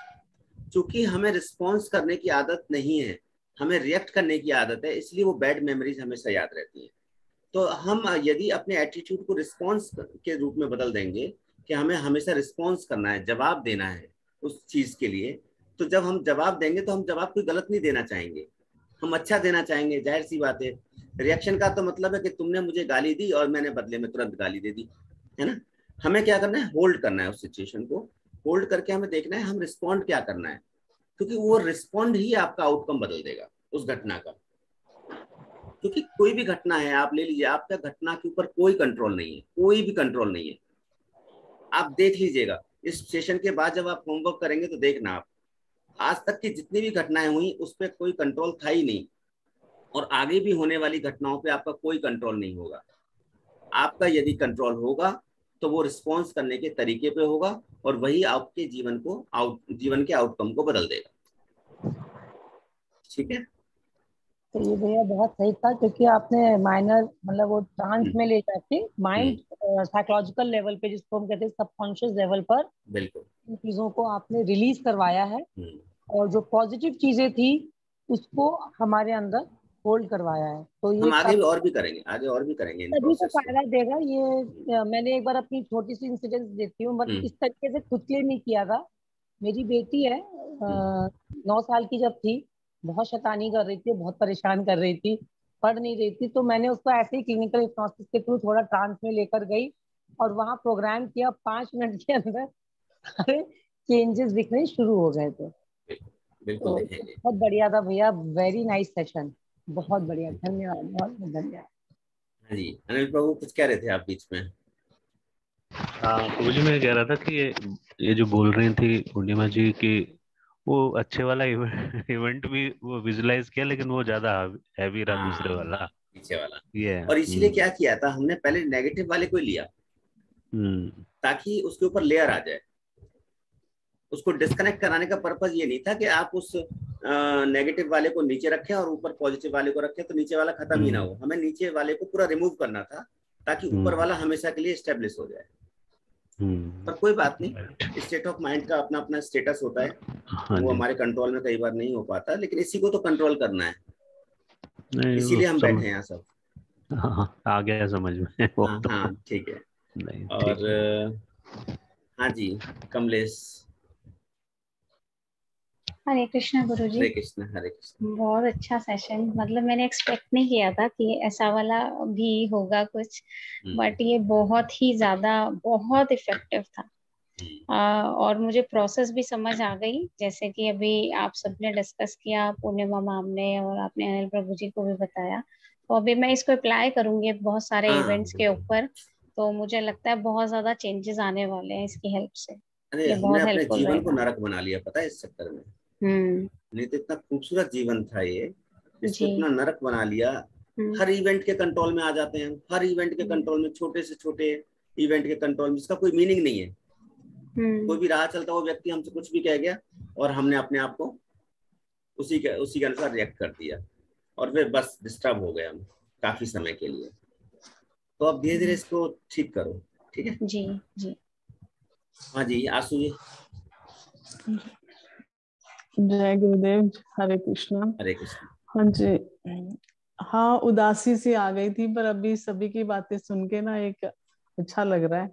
चूंकि हमें रिस्पॉन्स करने की आदत नहीं है, हमें रिएक्ट करने की आदत है, इसलिए वो बैड मेमोरीज हमेशा याद रहती है। तो हम यदि अपने एटीट्यूड को रिस्पॉन्स के रूप में बदल देंगे कि हमें हमेशा रिस्पॉन्स करना है, जवाब देना है उस चीज के लिए, तो जब हम जवाब देंगे तो हम जवाब कोई गलत नहीं देना चाहेंगे, हम अच्छा देना चाहेंगे। जाहिर सी बात है, रिएक्शन का तो मतलब है कि तुमने मुझे गाली दी और मैंने बदले में तुरंत गाली दे दी, है ना। हमें क्या करना है? होल्ड करना है उस सिचुएशन को, होल्ड करके हमें देखना है हम रिस्पॉन्ड क्या करना है, क्योंकि वो रिस्पॉन्ड ही आपका आउटकम बदल देगा उस घटना का। क्योंकि कोई भी घटना है, आप ले लीजिए, आपका घटना के ऊपर कोई कंट्रोल नहीं है, कोई भी कंट्रोल नहीं है। आप देख लीजिएगा इस सेशन के बाद जब आप होमवर्क करेंगे तो देखना आप, आज तक की जितनी भी घटनाएं हुई उस पर कोई कंट्रोल था ही नहीं, और आगे भी होने वाली घटनाओं पे आपका कोई कंट्रोल नहीं होगा। आपका यदि कंट्रोल होगा तो वो रिस्पॉन्स करने के तरीके पे होगा, और वही आपके जीवन के आउटकम को बदल देगा। ठीक है, तो ये भैया बहुत सही था, क्योंकि आपने माइनर मतलब वो ट्रांस में ले जाके माइंड साइकोलॉजिकल लेवल पे, जिसको हम कहते हैं सबकॉन्शियस लेवल पर, बिल्कुल इन चीजों को आपने रिलीज करवाया है, और जो पॉजिटिव चीजें थी उसको हमारे अंदर होल्ड करवाया है। तो ये हम आगे भी और भी करेंगे, आगे और भी करेंगे इन सभी को प्रोसेस को। फायदा देगा ये। मैंने एक बार अपनी छोटी सी इंसिडेंस देती हूँ, बट इस तरीके से खुद के लिए नहीं किया था। मेरी बेटी है 9 साल की जब थी, बहुत शैतानी कर रही थी, बहुत परेशान कर रही थी, पढ़ नहीं रही थी। तो मैंने उसको ऐसे ही क्लिनिकल हिप्नोसिस के थ्रू थोड़ा ट्रांस में लेकर गई, और वहां प्रोग्राम किया। 5 मिनट के अंदर सारे चेंजेस दिखने शुरू हो गए थे। बिल्कुल तो देखेंगे। बहुत बढ़िया था भैया, वेरी नाइस सेशन, बहुत बढ़िया, धन्यवाद, बहुत बहुत धन्यवाद। हाँ जी, अनिल प्रभु कुछ कह रहे थे आप बीच में। तो मुझे मैं कह रहा था कि ये जो बोल रही थी पूर्णिमा जी की, वो अच्छे वाला इवेंट भी वो विजुलाइज किया, लेकिन वो ज्यादा हैवी रहा दूसरे हाँ, वाला। पीछे वाला। ये और इसीलिए क्या किया था हमने, पहले नेगेटिव वाले को लिया ताकि उसके ऊपर लेयर आ जाए। उसको डिस्कनेक्ट कराने का पर्पज ये नहीं था कि आप उस नेगेटिव वाले को नीचे रखें और ऊपर पॉजिटिव वाले को रखें तो नीचे वाला खत्म ही ना हो। हमें नीचे वाले को पूरा रिमूव करना था ताकि ऊपर वाला हमेशा के लिए स्टेब्लिश हो जाए। पर कोई बात नहीं, स्टेट ऑफ माइंड का अपना अपना स्टेटस होता है, वो हमारे कंट्रोल में कई बार नहीं हो पाता, लेकिन इसी को तो कंट्रोल करना है, इसीलिए हम बैठे हैं यहाँ सब। आ गया समझ में वो हाँ तो। हाँ, ठीक है। नहीं, और हाँ जी, कमलेश। हरे कृष्णा गुरुजी। हरे कृष्ण, हरे कृष्ण। बहुत अच्छा सेशन, मतलब मैंने एक्सपेक्ट नहीं किया था कि ऐसा वाला भी होगा कुछ, बट ये बहुत ही ज्यादा बहुत इफेक्टिव था। और मुझे प्रोसेस भी समझ आ गई, जैसे कि अभी आप सबने डिस्कस किया, पूर्णिमा मैम ने और आपने अनिल प्रभु जी को भी बताया। तो अभी मैं इसको अप्लाई करूंगी बहुत सारे इवेंट्स के ऊपर, तो मुझे लगता है बहुत ज्यादा चेंजेस आने वाले हैं इसकी हेल्प से। अरे ये हमने बहुत अपने हेल्पफुल जीवन को रहेगा। नरक बना लिया, पता है, इस चक्कर में। हम्म। नहीं तो इतना खूबसूरत जीवन था ये, इसको जी। इतना नरक बना लिया। हर इवेंट के कंट्रोल में आ जाते हैं, हर इवेंट के कंट्रोल में, छोटे से छोटे इवेंट के कंट्रोल में, जिसका कोई मीनिंग नहीं है। कोई भी राह चलता हुआ व्यक्ति हमसे कुछ भी कह गया और हमने अपने आप को उसी के अनुसार रिएक्ट कर दिया, और फिर बस डिस्टर्ब हो गए हम काफी समय के लिए। तो अब धीरे धीरे इसको ठीक करो, ठीक है। जी जी। हाँ जी, आशु जी। जय गुरुदेव, हरे कृष्णा। हरे कृष्ण। हाँ जी, हाँ उदासी सी आ गई थी, पर अभी सभी की बातें सुन के ना एक अच्छा लग रहा है,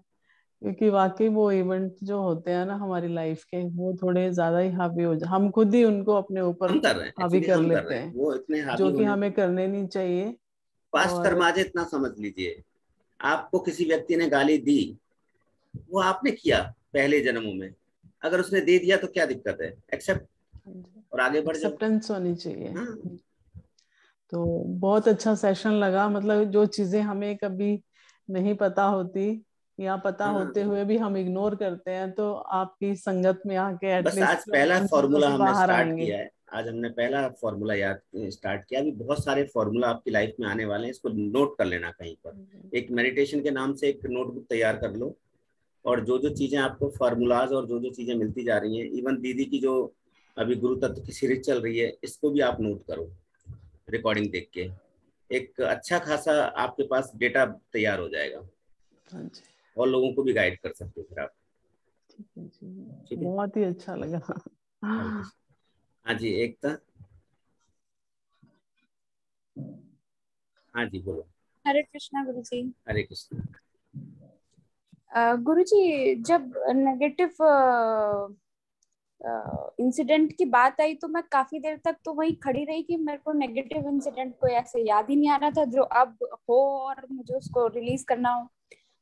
क्योंकि वाकई वो इवेंट जो होते हैं ना हमारी लाइफ के, वो थोड़े ज्यादा ही हावी हो जाए, हम खुद ही उनको अपने ऊपर हम कर रहे हैं, हावी एक्चुअली कर हम कर लेते रहे हैं, हैं, वो इतने हावी जो कि होने हमें करने नहीं चाहिए। पास्ट और कर्माजे इतना समझ लीजिए, आपको किसी व्यक्ति ने गाली दी, वो आपने किया पहले जन्मों में, अगर उसने दे दिया तो क्या दिक्कत है, एक्सेप्ट और आगे बढ़ जाओ। एक्सेप्टेंस होनी चाहिए। हाँ। तो बहुत अच्छा सेशन लगा, मतलब जो चीजें हमें कभी नहीं पता होती या पता होते हुए भी हम इग्नोर करते हैं, तो आपकी संगत में आके बस एटलीस्ट आज पहला उन चीजों फॉर्मूला से हमने बाहर स्टार्ट आएंगे। किया है। आज हमने पहला फॉर्मूला याद स्टार्ट किया। अभी बहुत सारे फॉर्मूला आपकी लाइफ में आने वाले हैं, इसको नोट कर लेना कहीं पर। एक मेडिटेशन के नाम से एक नोटबुक तैयार कर लो, और जो जो चीजें आपको फार्मूलाज और जो जो चीजें मिलती जा रही हैं, इवन दीदी की जो अभी गुरु तत्व की सीरीज चल रही है, इसको भी आप नोट करो रिकॉर्डिंग देख के। एक अच्छा खासा आपके पास डेटा तैयार हो जाएगा, हाँ जी, और लोगों को भी गाइड कर सकते हो फिर आप। ठीक है, बहुत ही अच्छा लगा। हाँ जी, एकता। हाँ जी, बोलो। हरे कृष्णा गुरुजी। हरे कृष्ण। गुरुजी, जब नेगेटिव इंसिडेंट की बात आई तो मैं काफी देर तक तो वहीं खड़ी रही कि मेरे को नेगेटिव इंसिडेंट कोई ऐसे याद ही नहीं आ रहा था जो अब हो और मुझे उसको रिलीज करना हो।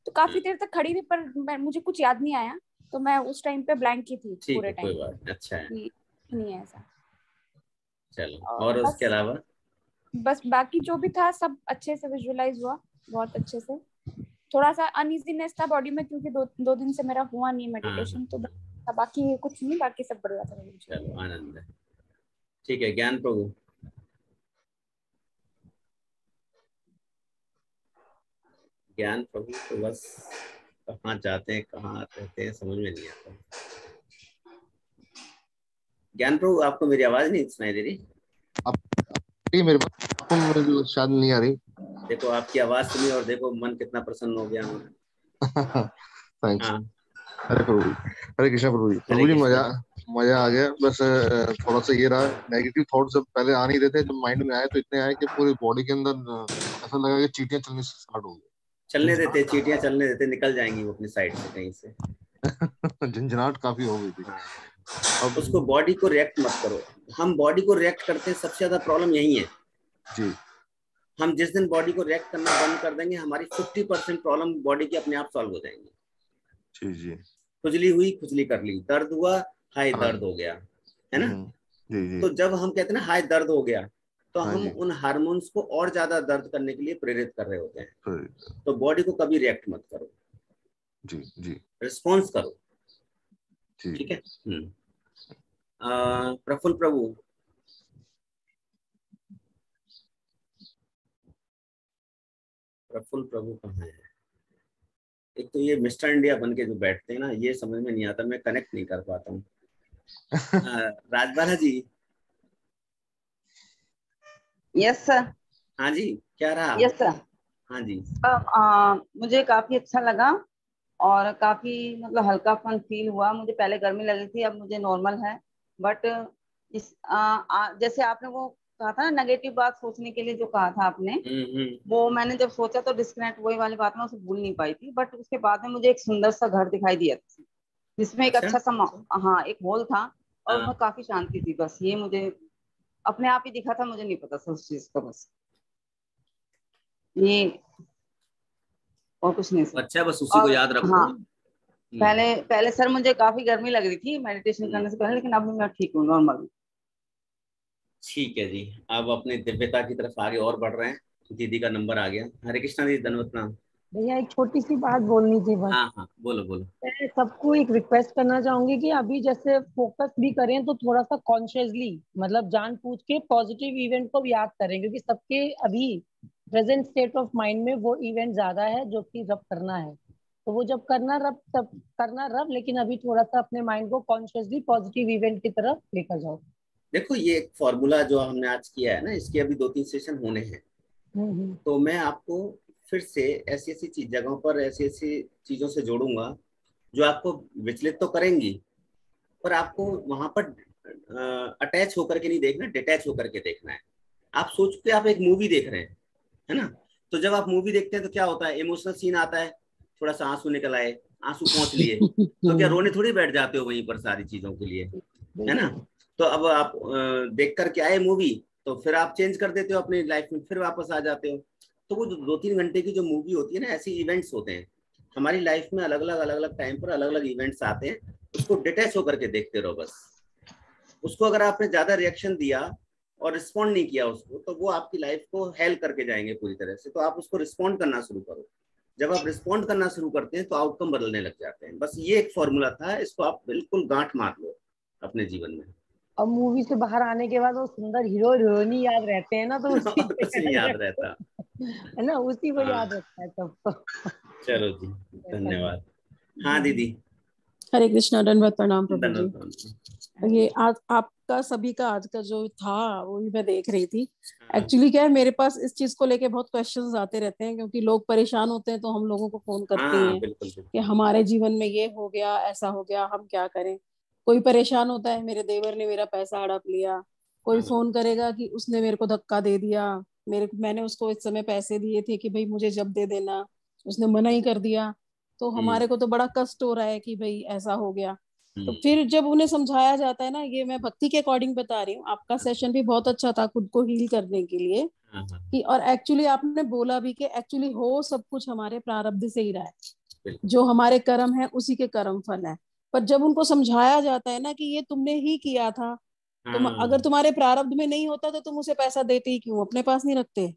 तो काफी देर तक खड़ी रही, पर मुझे कुछ याद नहीं आया। तो मैं उस टाइम पे ब्लैंक ही थी ठीक पूरे है, कोई टाइम। बात अच्छा है। नहीं है ऐसा। चलो, और उसके अलावा बस बाकी जो भी था सब अच्छे से विजुअलाइज हुआ, बहुत अच्छे से। थोड़ा सा अनइजीनेस था बॉडी में, क्योंकि दो दिन से मेरा हुआ नहीं मेडिटेशन। तो बाकी कुछ नहीं, बाकी सब बढ़िया था। चलो, आनंद है। ठीक है, ज्ञान प्रभु। ज्ञान प्रभु तो बस कहाँ जाते हैं कहाँ रहते हैं समझ में नहीं आता। ज्ञान प्रभु, आपको मेरी आवाज नहीं सुनाई दे रही? मेरे पास शायद नहीं आ रही। देखो, आपकी आवाज सुनी और देखो मन कितना प्रसन्न हो गया हमारा। थैंक्स। हाँ, हरे प्रभु, हरे कृष्णा प्रभु जी। प्रभु जी, मजा आ गया। बस थोड़ा सा ये रहा, नेगेटिव थॉट जब पहले आ नहीं रहे थे, जब माइंड में आए तो इतने आए कि पूरी बॉडी के अंदर ऐसा लगा कि चीटियां चलनी स्टार्ट हो गई। चलने देते, चीटियां चलने देते, निकल जाएंगी वो अपनी साइड से कहीं से। झंझनाहट काफी हो गई थी। अब उसको बॉडी को रिएक्ट मत करो। हम बॉडी को रिएक्ट करते हैं, सबसे ज्यादा प्रॉब्लम यही है जी। हम जिस दिन बॉडी को रिएक्ट करना बंद कर देंगे, हमारी 50% प्रॉब्लम बॉडी की अपने आप सॉल्व हो जाएंगी। जी जी। खुजली हुई, खुजली कर ली, दर्द हुआ, हाय दर्द हो गया, है ना? जी जी। तो जब हम कहते हैं ना हाय दर्द हो गया, तो हम उन हार्मोन्स को और ज्यादा दर्द करने के लिए प्रेरित कर रहे होते हैं। तो बॉडी को कभी रिएक्ट मत करो, जी जी, रिस्पॉन्स करो। जी। ठीक है। प्रफुल्ल प्रभु। प्रफुल्ल प्रभु कहाँ है? एक तो ये मिस्टर इंडिया बन के जो बैठते हैं ना, ये समझ में नहीं आता, मैं कनेक्ट नहीं कर पाता हूँ। राजबाला जी। Yes sir. हाँ जी, क्या रहा? Yes sir. हाँ जी। मुझे काफी अच्छा लगा और काफी मतलब हल्कापन फील हुआ। मुझे पहले गर्मी लग रही थी, अब मुझे नॉर्मल है। बट इस जैसे आपने वो कहा था ना, नेगेटिव बात सोचने के लिए जो कहा था आपने, वो मैंने जब सोचा तो डिस्कनेक्ट वही वाली बात मैं उसे भूल नहीं पाई थी। बट उसके बाद में मुझे एक सुंदर सा घर दिखाई दिया था, जिसमें एक अच्छा सा हाँ एक हॉल था, और उसमें काफी शांति थी। बस ये मुझे अपने आप ही दिखा था, मुझे नहीं पता था उस चीज का। बस ये और कुछ नहीं सर। अच्छा, बस उसी को याद रखो। हाँ, पहले सर मुझे काफी गर्मी लग रही थी मेडिटेशन करने से पहले, लेकिन अब मैं ठीक हूँ, नॉर्मल। ठीक है जी, अब अपने दिव्यता की तरफ आगे और बढ़ रहे हैं। दीदी का नंबर आ गया। हरे कृष्णा जी, धन्यवाद प्रणाम। भैया एक छोटी सी बात बोलनी थी बस। हाँ हाँ, बोलो बोलो। मैं सबको एक रिक्वेस्ट करना चाहूंगी कि अभी जैसे फोकस भी करें तो थोड़ा सा कॉन्शियसली, मतलब जानबूझ के पॉजिटिव इवेंट को भी याद करें, क्योंकि सबके अभी प्रेजेंट स्टेट ऑफ माइंड में वो इवेंट ज्यादा है जो कि रब करना है। तो वो जब करना रब, तब करना रब, लेकिन अभी थोड़ा सा अपने माइंड को कॉन्शियसली पॉजिटिव इवेंट की तरफ लेकर जाओ। देखो, ये एक फॉर्मूला जो हमने आज किया है ना, इसके अभी 2-3 सेशन होने हैं। तो मैं आपको फिर से ऐसी ऐसी जगहों पर ऐसी ऐसी चीजों से जोड़ूंगा जो आपको विचलित तो करेंगी, पर आपको वहां पर अटैच होकर के नहीं देखना, डिटैच होकर के देखना है। आप सोच के आप एक मूवी देख रहे हैं, है ना? तो जब आप मूवी देखते हैं तो क्या होता है, इमोशनल सीन आता है, थोड़ा सा आंसू निकल आए, आंसू पहुंच लिए, तो क्या रोने थोड़ी बैठ जाते हो वहीं पर सारी चीजों के लिए, है ना? तो अब आप देख करके आए मूवी, तो फिर आप चेंज कर देते हो अपनी लाइफ में, फिर वापस आ जाते हो। तो वो 2-3 घंटे की जो मूवी होती है ना, ऐसे इवेंट्स होते हैं हमारी लाइफ में, अलग अलग टाइम पर अलग अलग इवेंट्स आते हैं। उसको डिटैच होकर के देखते रहो बस। उसको अगर आपने ज्यादा रिएक्शन दिया और रिस्पॉन्ड नहीं किया उसको, तो वो आपकी लाइफ को हेल करके जाएंगे पूरी तरह से। तो आप उसको रिस्पॉन्ड करना शुरू करो। जब आप रिस्पॉन्ड करना शुरू करते हैं तो आउटकम बदलने लग जाते हैं। बस ये एक फॉर्मूला था, इसको आप बिल्कुल गांठ मार लो अपने जीवन में। अब मूवी से बाहर आने के बाद वो सुंदर हीरो हीरोइनी याद रहते हैं ना, तो उसी और कुछ नहीं याद रहता है ना, उसी को हाँ। याद रखता है सबको। चलो जी, धन्यवाद। हाँ दीदी। हरे कृष्णा, दंडवत प्रणाम प्रभु जी। धन्यवाद। ये आज आपका सभी का आज का जो था वो भी मैं देख रही थी। एक्चुअली क्या है, मेरे पास इस चीज को लेके बहुत क्वेश्चंस आते रहते हैं, क्योंकि लोग परेशान होते हैं तो हम लोगों को फोन करते हाँ, हैं बिल्कुल, बिल्कुल। कि हमारे जीवन में ये हो गया, ऐसा हो गया, हम क्या करें। कोई परेशान होता है, मेरे देवर ने मेरा पैसा हड़प लिया। कोई फोन करेगा कि उसने मेरे को धक्का दे दिया, मैंने उसको इस समय पैसे दिए थे कि भाई मुझे जब दे देना, उसने मना ही कर दिया। तो हमारे को तो बड़ा कष्ट हो रहा है कि भाई ऐसा हो गया। तो फिर जब उन्हें समझाया जाता है ना, ये मैं भक्ति के अकॉर्डिंग बता रही हूँ, आपका सेशन भी बहुत अच्छा था खुद को हील करने के लिए कि, और एक्चुअली आपने बोला भी कि एक्चुअली हो सब कुछ हमारे प्रारब्ध से ही रहा है, जो हमारे कर्म है उसी के कर्म फल है। पर जब उनको समझाया जाता है ना कि ये तुमने ही किया था, तुम अगर तुम्हारे प्रारब्ध में नहीं होता तो तुम उसे पैसा देते ही क्यों, अपने पास नहीं रखते।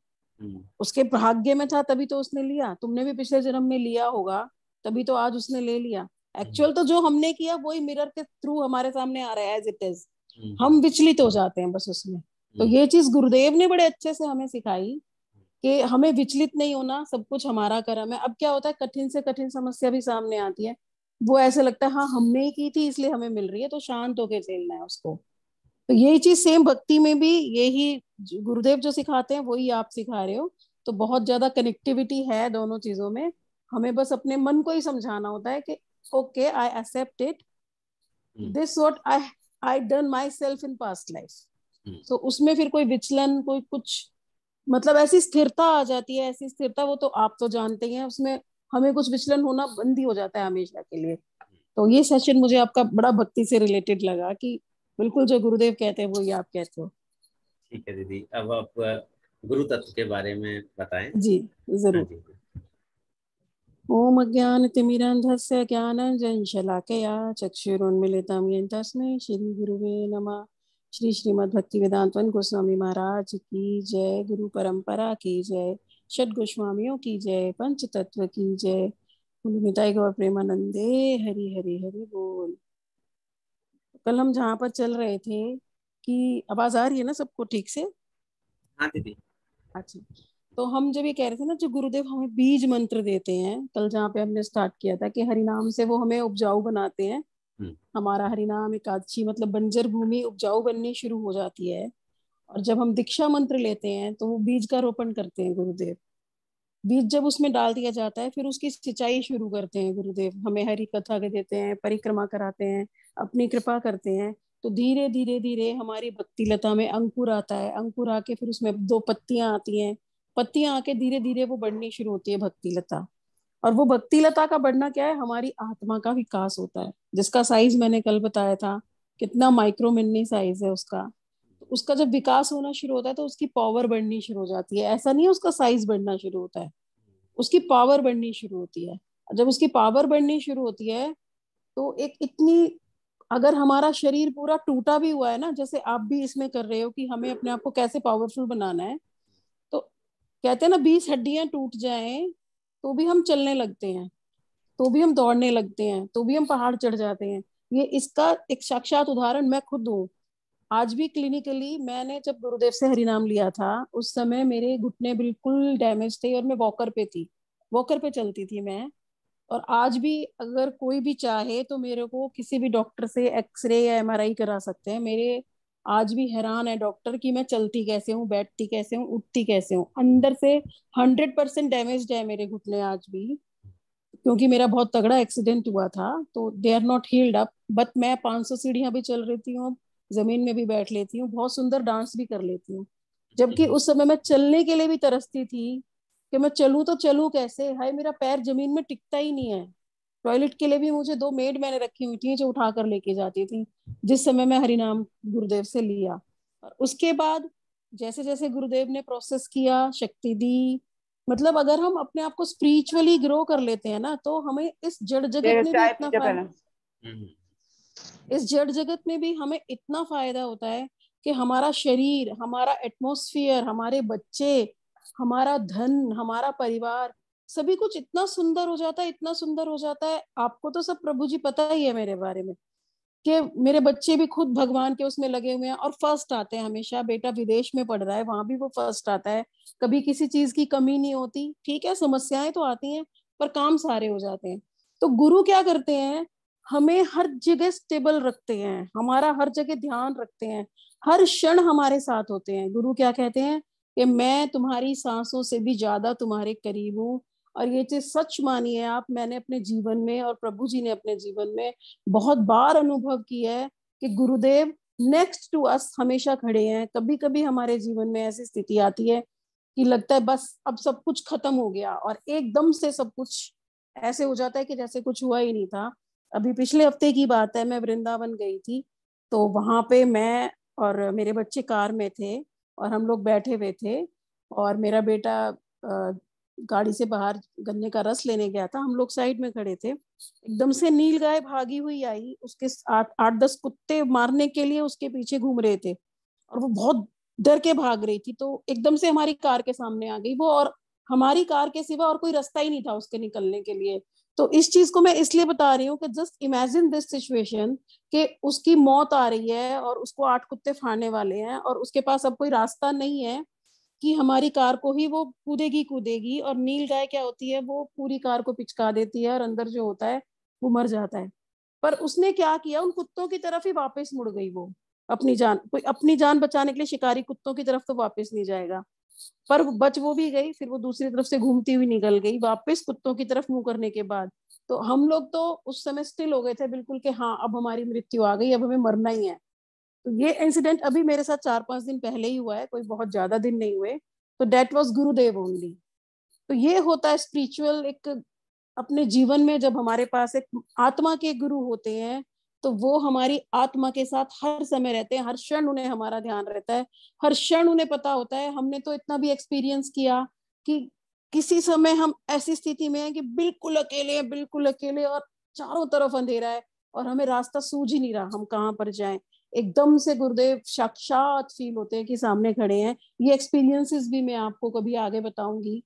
उसके भाग्य में था तभी तो उसने लिया, तुमने भी पिछले जन्म में लिया होगा तभी तो आज उसने ले लिया। एक्चुअल तो जो हमने किया वही मिरर के थ्रू हमारे सामने आ रहा है एज इट इज, हम विचलित हो जाते हैं बस उसमें। तो ये चीज गुरुदेव ने बड़े अच्छे से हमें सिखाई कि हमें विचलित नहीं होना, सब कुछ हमारा कर्म है। अब क्या होता है, कठिन से कठिन समस्या भी सामने आती है, वो ऐसे लगता है हाँ हमने ही की थी इसलिए हमें मिल रही है, तो शांत होके झेलना है उसको। तो यही चीज सेम भक्ति में भी, यही गुरुदेव जो सिखाते हैं वही आप सिखा रहे हो। तो बहुत ज्यादा कनेक्टिविटी है दोनों चीजों में। हमें बस अपने मन को ही समझाना होता है कि okay I accept it, this what I done myself in past life. तो उसमें फिर कोई विचलन, कोई कुछ मतलब ऐसी स्थिरता आ जाती है, ऐसी स्थिरता, वो तो आप तो जानते ही हैं, उसमें हमें कुछ विचलन होना बंद ही हो जाता है हमेशा के लिए। तो ये सेशन मुझे आपका बड़ा भक्ति से रिलेटेड लगा कि बिल्कुल जो गुरुदेव कहते हैं वही आप कहते हो। ठीक है दीदी, अब आप गुरु तत्व के बारे में बताएं। जी जरूर। ओम अज्ञानतिमिरान्धस्य ज्ञानाञ्जनशलाकया चक्षुरुन्मीलितं येन तस्मै श्री गुरुवे नमः। श्री श्रीमद् भक्ति वेदांत गोस्वामी महाराज की जय, गुरु परंपरा की जय, षट गोस्वामियों की जय, पंच तत्व की जय, निताई गौर प्रेमानंदे, हरि हरि हरि बोल। कल हम जहाँ पर चल रहे थे कि आवाज आ रही है ना सबको ठीक से? हाँ दीदी। अच्छा, तो हम जब ये कह रहे थे ना, जो गुरुदेव हमें बीज मंत्र देते हैं, कल जहाँ पे हमने स्टार्ट किया था कि हरिनाम से वो हमें उपजाऊ बनाते हैं। हमारा हरिनाम एकादशी मतलब बंजर भूमि उपजाऊ बननी शुरू हो जाती है। और जब हम दीक्षा मंत्र लेते हैं तो वो बीज का रोपण करते हैं गुरुदेव। बीज जब उसमें डाल दिया जाता है फिर उसकी सिंचाई शुरू करते हैं गुरुदेव, हमें हरि कथा के देते हैं, परिक्रमा कराते हैं, अपनी कृपा करते हैं। तो धीरे धीरे धीरे हमारी भक्ति लता में अंकुर आता है, अंकुर आके फिर उसमें 2 पत्तियां आती हैं, पत्तियां आके धीरे धीरे वो बढ़नी शुरू होती है भक्ति लता। और वो भक्ति लता का बढ़ना क्या है, हमारी आत्मा का विकास होता है, जिसका साइज मैंने कल बताया था कितना माइक्रो मिनी साइज है उसका। तो उसका जब विकास होना शुरू होता है तो उसकी पावर बढ़नी शुरू हो जाती है। ऐसा नहीं है उसका साइज बढ़ना शुरू होता है, उसकी पावर बढ़नी शुरू होती है। जब उसकी पावर बढ़नी शुरू होती है तो एक इतनी, अगर हमारा शरीर पूरा टूटा भी हुआ है ना, जैसे आप भी इसमें कर रहे हो कि हमें अपने आप को कैसे पावरफुल बनाना है, तो कहते हैं ना 20 हड्डियां टूट जाएं तो भी हम चलने लगते हैं, तो भी हम दौड़ने लगते हैं, तो भी हम पहाड़ चढ़ जाते हैं। ये इसका एक साक्षात उदाहरण मैं खुद हूँ। आज भी क्लिनिकली मैंने जब गुरुदेव से हरिनाम लिया था उस समय मेरे घुटने बिल्कुल डैमेज थे और मैं वॉकर पे थी, वॉकर पे चलती थी मैं। और आज भी अगर कोई भी चाहे तो मेरे को किसी भी डॉक्टर से एक्सरे या MRI करा सकते हैं। मेरे आज भी हैरान है डॉक्टर कि मैं चलती कैसे हूँ, बैठती कैसे हूँ, उठती कैसे हूँ। अंदर से 100% डैमेज्ड है मेरे घुटने आज भी, क्योंकि मेरा बहुत तगड़ा एक्सीडेंट हुआ था। तो they are not healed up, but मैं 500 सीढ़ियां भी चल लेती हूँ, जमीन में भी बैठ लेती हूँ, बहुत सुंदर डांस भी कर लेती हूँ। जबकि उस समय मैं चलने के लिए भी तरसती थी कि मैं चलूं तो चलूं कैसे, हाय मेरा पैर जमीन में टिकता ही नहीं है। टॉयलेट के लिए भी मुझे 2 मेड मैंने रखी हुई थी जो उठा कर लेके जाती थी, जिस समय मैं हरिनाम गुरुदेव से लिया। और उसके बाद जैसे जैसे गुरुदेव ने प्रोसेस किया, शक्ति दी, मतलब अगर हम अपने आप को स्पिरिचुअली ग्रो कर लेते हैं ना तो हमें इस जड़ जगत में भी इतना फायदा, इस जड़ जगत में भी हमें इतना फायदा होता है कि हमारा शरीर, हमारा एटमॉस्फेयर, हमारे बच्चे, हमारा धन, हमारा परिवार, सभी कुछ इतना सुंदर हो जाता है, इतना सुंदर हो जाता है। आपको तो सब प्रभु जी पता ही है मेरे बारे में, कि मेरे बच्चे भी खुद भगवान के उसमें लगे हुए हैं और फर्स्ट आते हैं हमेशा। बेटा विदेश में पढ़ रहा है, वहां भी वो फर्स्ट आता है, कभी किसी चीज की कमी नहीं होती। ठीक है, समस्याएं तो आती हैं पर काम सारे हो जाते हैं। तो गुरु क्या करते हैं, हमें हर जगह स्टेबल रखते हैं, हमारा हर जगह ध्यान रखते हैं, हर क्षण हमारे साथ होते हैं। गुरु क्या कहते हैं कि मैं तुम्हारी सांसों से भी ज्यादा तुम्हारे करीब हूँ। और ये चीज सच मानिए आप, मैंने अपने जीवन में और प्रभु जी ने अपने जीवन में बहुत बार अनुभव किया है कि गुरुदेव नेक्स्ट टू अस हमेशा खड़े हैं। कभी कभी हमारे जीवन में ऐसी स्थिति आती है कि लगता है बस अब सब कुछ खत्म हो गया, और एकदम से सब कुछ ऐसे हो जाता है कि जैसे कुछ हुआ ही नहीं था। अभी पिछले हफ्ते की बात है, मैं वृंदावन गई थी, तो वहां पे मैं और मेरे बच्चे कार में थे और हम लोग बैठे हुए थे, और मेरा बेटा गाड़ी से बाहर गन्ने का रस लेने गया था, हम लोग साइड में खड़े थे। एकदम से नील गाय भागी हुई आई, उसके 8-10 कुत्ते मारने के लिए उसके पीछे घूम रहे थे, और वो बहुत डर के भाग रही थी। तो एकदम से हमारी कार के सामने आ गई वो, और हमारी कार के सिवा और कोई रास्ता ही नहीं था उसके निकलने के लिए। तो इस चीज को मैं इसलिए बता रही हूँ कि जस्ट इमेजिन दिस सिचुएशन, कि उसकी मौत आ रही है और उसको 8 कुत्ते फाड़ने वाले हैं, और उसके पास अब कोई रास्ता नहीं है कि हमारी कार को ही वो कूदेगी। और नील गाय क्या होती है, वो पूरी कार को पिचका देती है और अंदर जो होता है वो मर जाता है। पर उसने क्या किया, उन कुत्तों की तरफ ही वापस मुड़ गई वो, अपनी जान बचाने के लिए। शिकारी कुत्तों की तरफ तो वापस नहीं जाएगा, पर बच वो भी गई, फिर वो दूसरी तरफ से घूमती हुई निकल गई वापस कुत्तों की तरफ मुंह करने के बाद। तो हम लोग तो उस समय स्टिल हो गए थे बिल्कुल कि हाँ अब हमारी मृत्यु आ गई, अब हमें मरना ही है। तो ये इंसिडेंट अभी मेरे साथ 4-5 दिन पहले ही हुआ है, कोई बहुत ज्यादा दिन नहीं हुए। तो डेट वाज गुरुदेव ओनली। तो ये होता है स्पिरिचुअल एक अपने जीवन में, जब हमारे पास एक आत्मा के गुरु होते हैं तो वो हमारी आत्मा के साथ हर समय रहते हैं, हर क्षण उन्हें हमारा ध्यान रहता है, हर क्षण उन्हें पता होता है। हमने तो इतना भी एक्सपीरियंस किया कि किसी समय हम ऐसी स्थिति में हैं कि बिल्कुल अकेले हैं, बिल्कुल अकेले, और चारों तरफ अंधेरा है और हमें रास्ता सूझ ही नहीं रहा हम कहाँ पर जाएं। एकदम से गुरुदेव साक्षात फील होते हैं कि सामने खड़े हैं। ये एक्सपीरियंसेस भी मैं आपको कभी आगे बताऊंगी,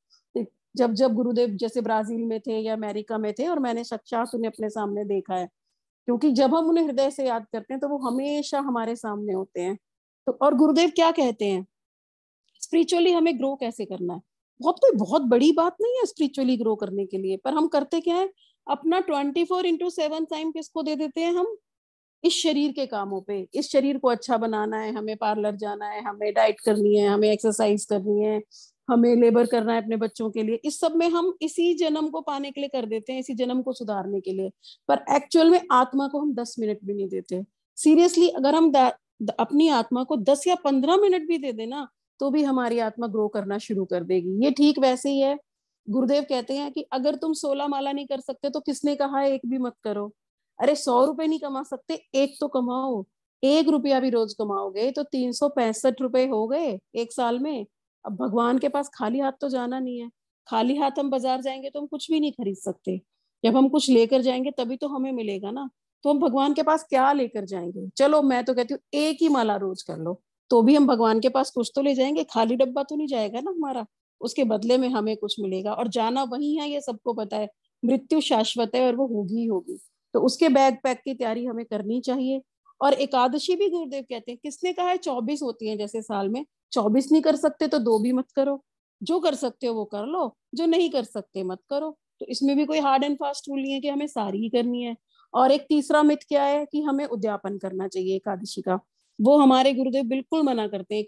जब जब गुरुदेव जैसे ब्राजील में थे या अमेरिका में थे और मैंने साक्षात उन्हें अपने सामने देखा है। क्योंकि जब हम उन्हें हृदय से याद करते हैं तो वो हमेशा हमारे सामने होते हैं। तो और गुरुदेव क्या कहते हैं, स्पिरिचुअली हमें ग्रो कैसे करना है। कोई बहुत बड़ी बात नहीं है स्पिरिचुअली ग्रो करने के लिए, पर हम करते क्या है, अपना 24/7 टाइम किसको दे देते हैं हम, इस शरीर के कामों पे। इस शरीर को अच्छा बनाना है, हमें पार्लर जाना है, हमें डाइट करनी है, हमें एक्सरसाइज करनी है, हमें लेबर करना है अपने बच्चों के लिए। इस सब में हम इसी जन्म को पाने के लिए कर देते हैं, इसी जन्म को सुधारने के लिए। पर एक्चुअल में आत्मा को हम 10 मिनट भी नहीं देते। सीरियसली अगर हम अपनी आत्मा को 10 या 15 मिनट भी दे देना तो भी हमारी आत्मा ग्रो करना शुरू कर देगी। ये ठीक वैसे ही है, गुरुदेव कहते हैं कि अगर तुम 16 माला नहीं कर सकते तो किसने कहा है एक भी मत करो। अरे 100 रुपए नहीं कमा सकते, एक तो कमाओ। 1 रुपया भी रोज कमाओगे तो 365 रुपए हो गए एक साल में। अब भगवान के पास खाली हाथ तो जाना नहीं है। खाली हाथ हम बाजार जाएंगे तो हम कुछ भी नहीं खरीद सकते। जब हम कुछ लेकर जाएंगे तभी तो हमें मिलेगा ना। तो हम भगवान के पास क्या लेकर जाएंगे। चलो मैं तो कहती हूँ एक ही माला रोज कर लो तो भी हम भगवान के पास कुछ तो ले जाएंगे, खाली डब्बा तो नहीं जाएगा ना हमारा। उसके बदले में हमें कुछ मिलेगा और जाना वही है, ये सबको पता है। मृत्यु शाश्वत है और वो होगी ही होगी। तो उसके बैग पैक की तैयारी हमें करनी चाहिए। और एकादशी भी गुरुदेव कहते हैं, किसने कहा है 24 होती है जैसे साल में, 24 नहीं कर सकते तो 2 भी मत करो। जो कर सकते हो वो कर लो, जो नहीं कर सकते मत करो। तो इसमें भी कोई हार्ड एंड फास्ट रूल नहीं है कि हमें सारी ही करनी है। और एक तीसरा मिथ क्या है कि हमें उद्यापन करना चाहिए एकादशी का। वो हमारे गुरुदेव बिल्कुल मना करते हैं।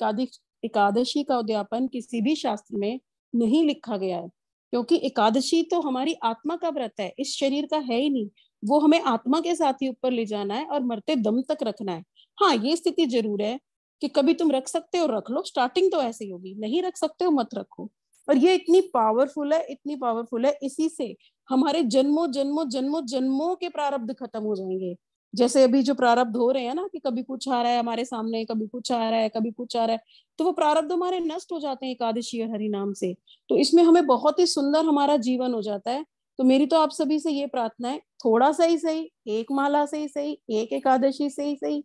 एकादशी का उद्यापन किसी भी शास्त्र में नहीं लिखा गया है, क्योंकि एकादशी तो हमारी आत्मा का व्रत है, इस शरीर का है ही नहीं। वो हमें आत्मा के साथ ही ऊपर ले जाना है और मरते दम तक रखना है। हाँ ये स्थिति जरूर है कि कभी तुम रख सकते हो रख लो, स्टार्टिंग तो ऐसे ही होगी, नहीं रख सकते हो मत रखो। और ये इतनी पावरफुल है, इतनी पावरफुल है, इसी से हमारे जन्मों जन्मों जन्मों जन्मों के प्रारब्ध खत्म हो जाएंगे। जैसे अभी जो प्रारब्ध हो रहे हैं ना कि कभी कुछ आ रहा है हमारे सामने, कभी कुछ आ रहा है, कभी कुछ आ रहा है, तो वो प्रारब्ध हमारे नष्ट हो जाते हैं एकादशी और हरि नाम से। तो इसमें हमें बहुत ही सुंदर हमारा जीवन हो जाता है। तो मेरी तो आप सभी से ये प्रार्थना है, थोड़ा सा ही सही, एक माला से ही सही, एक एकादशी से ही सही,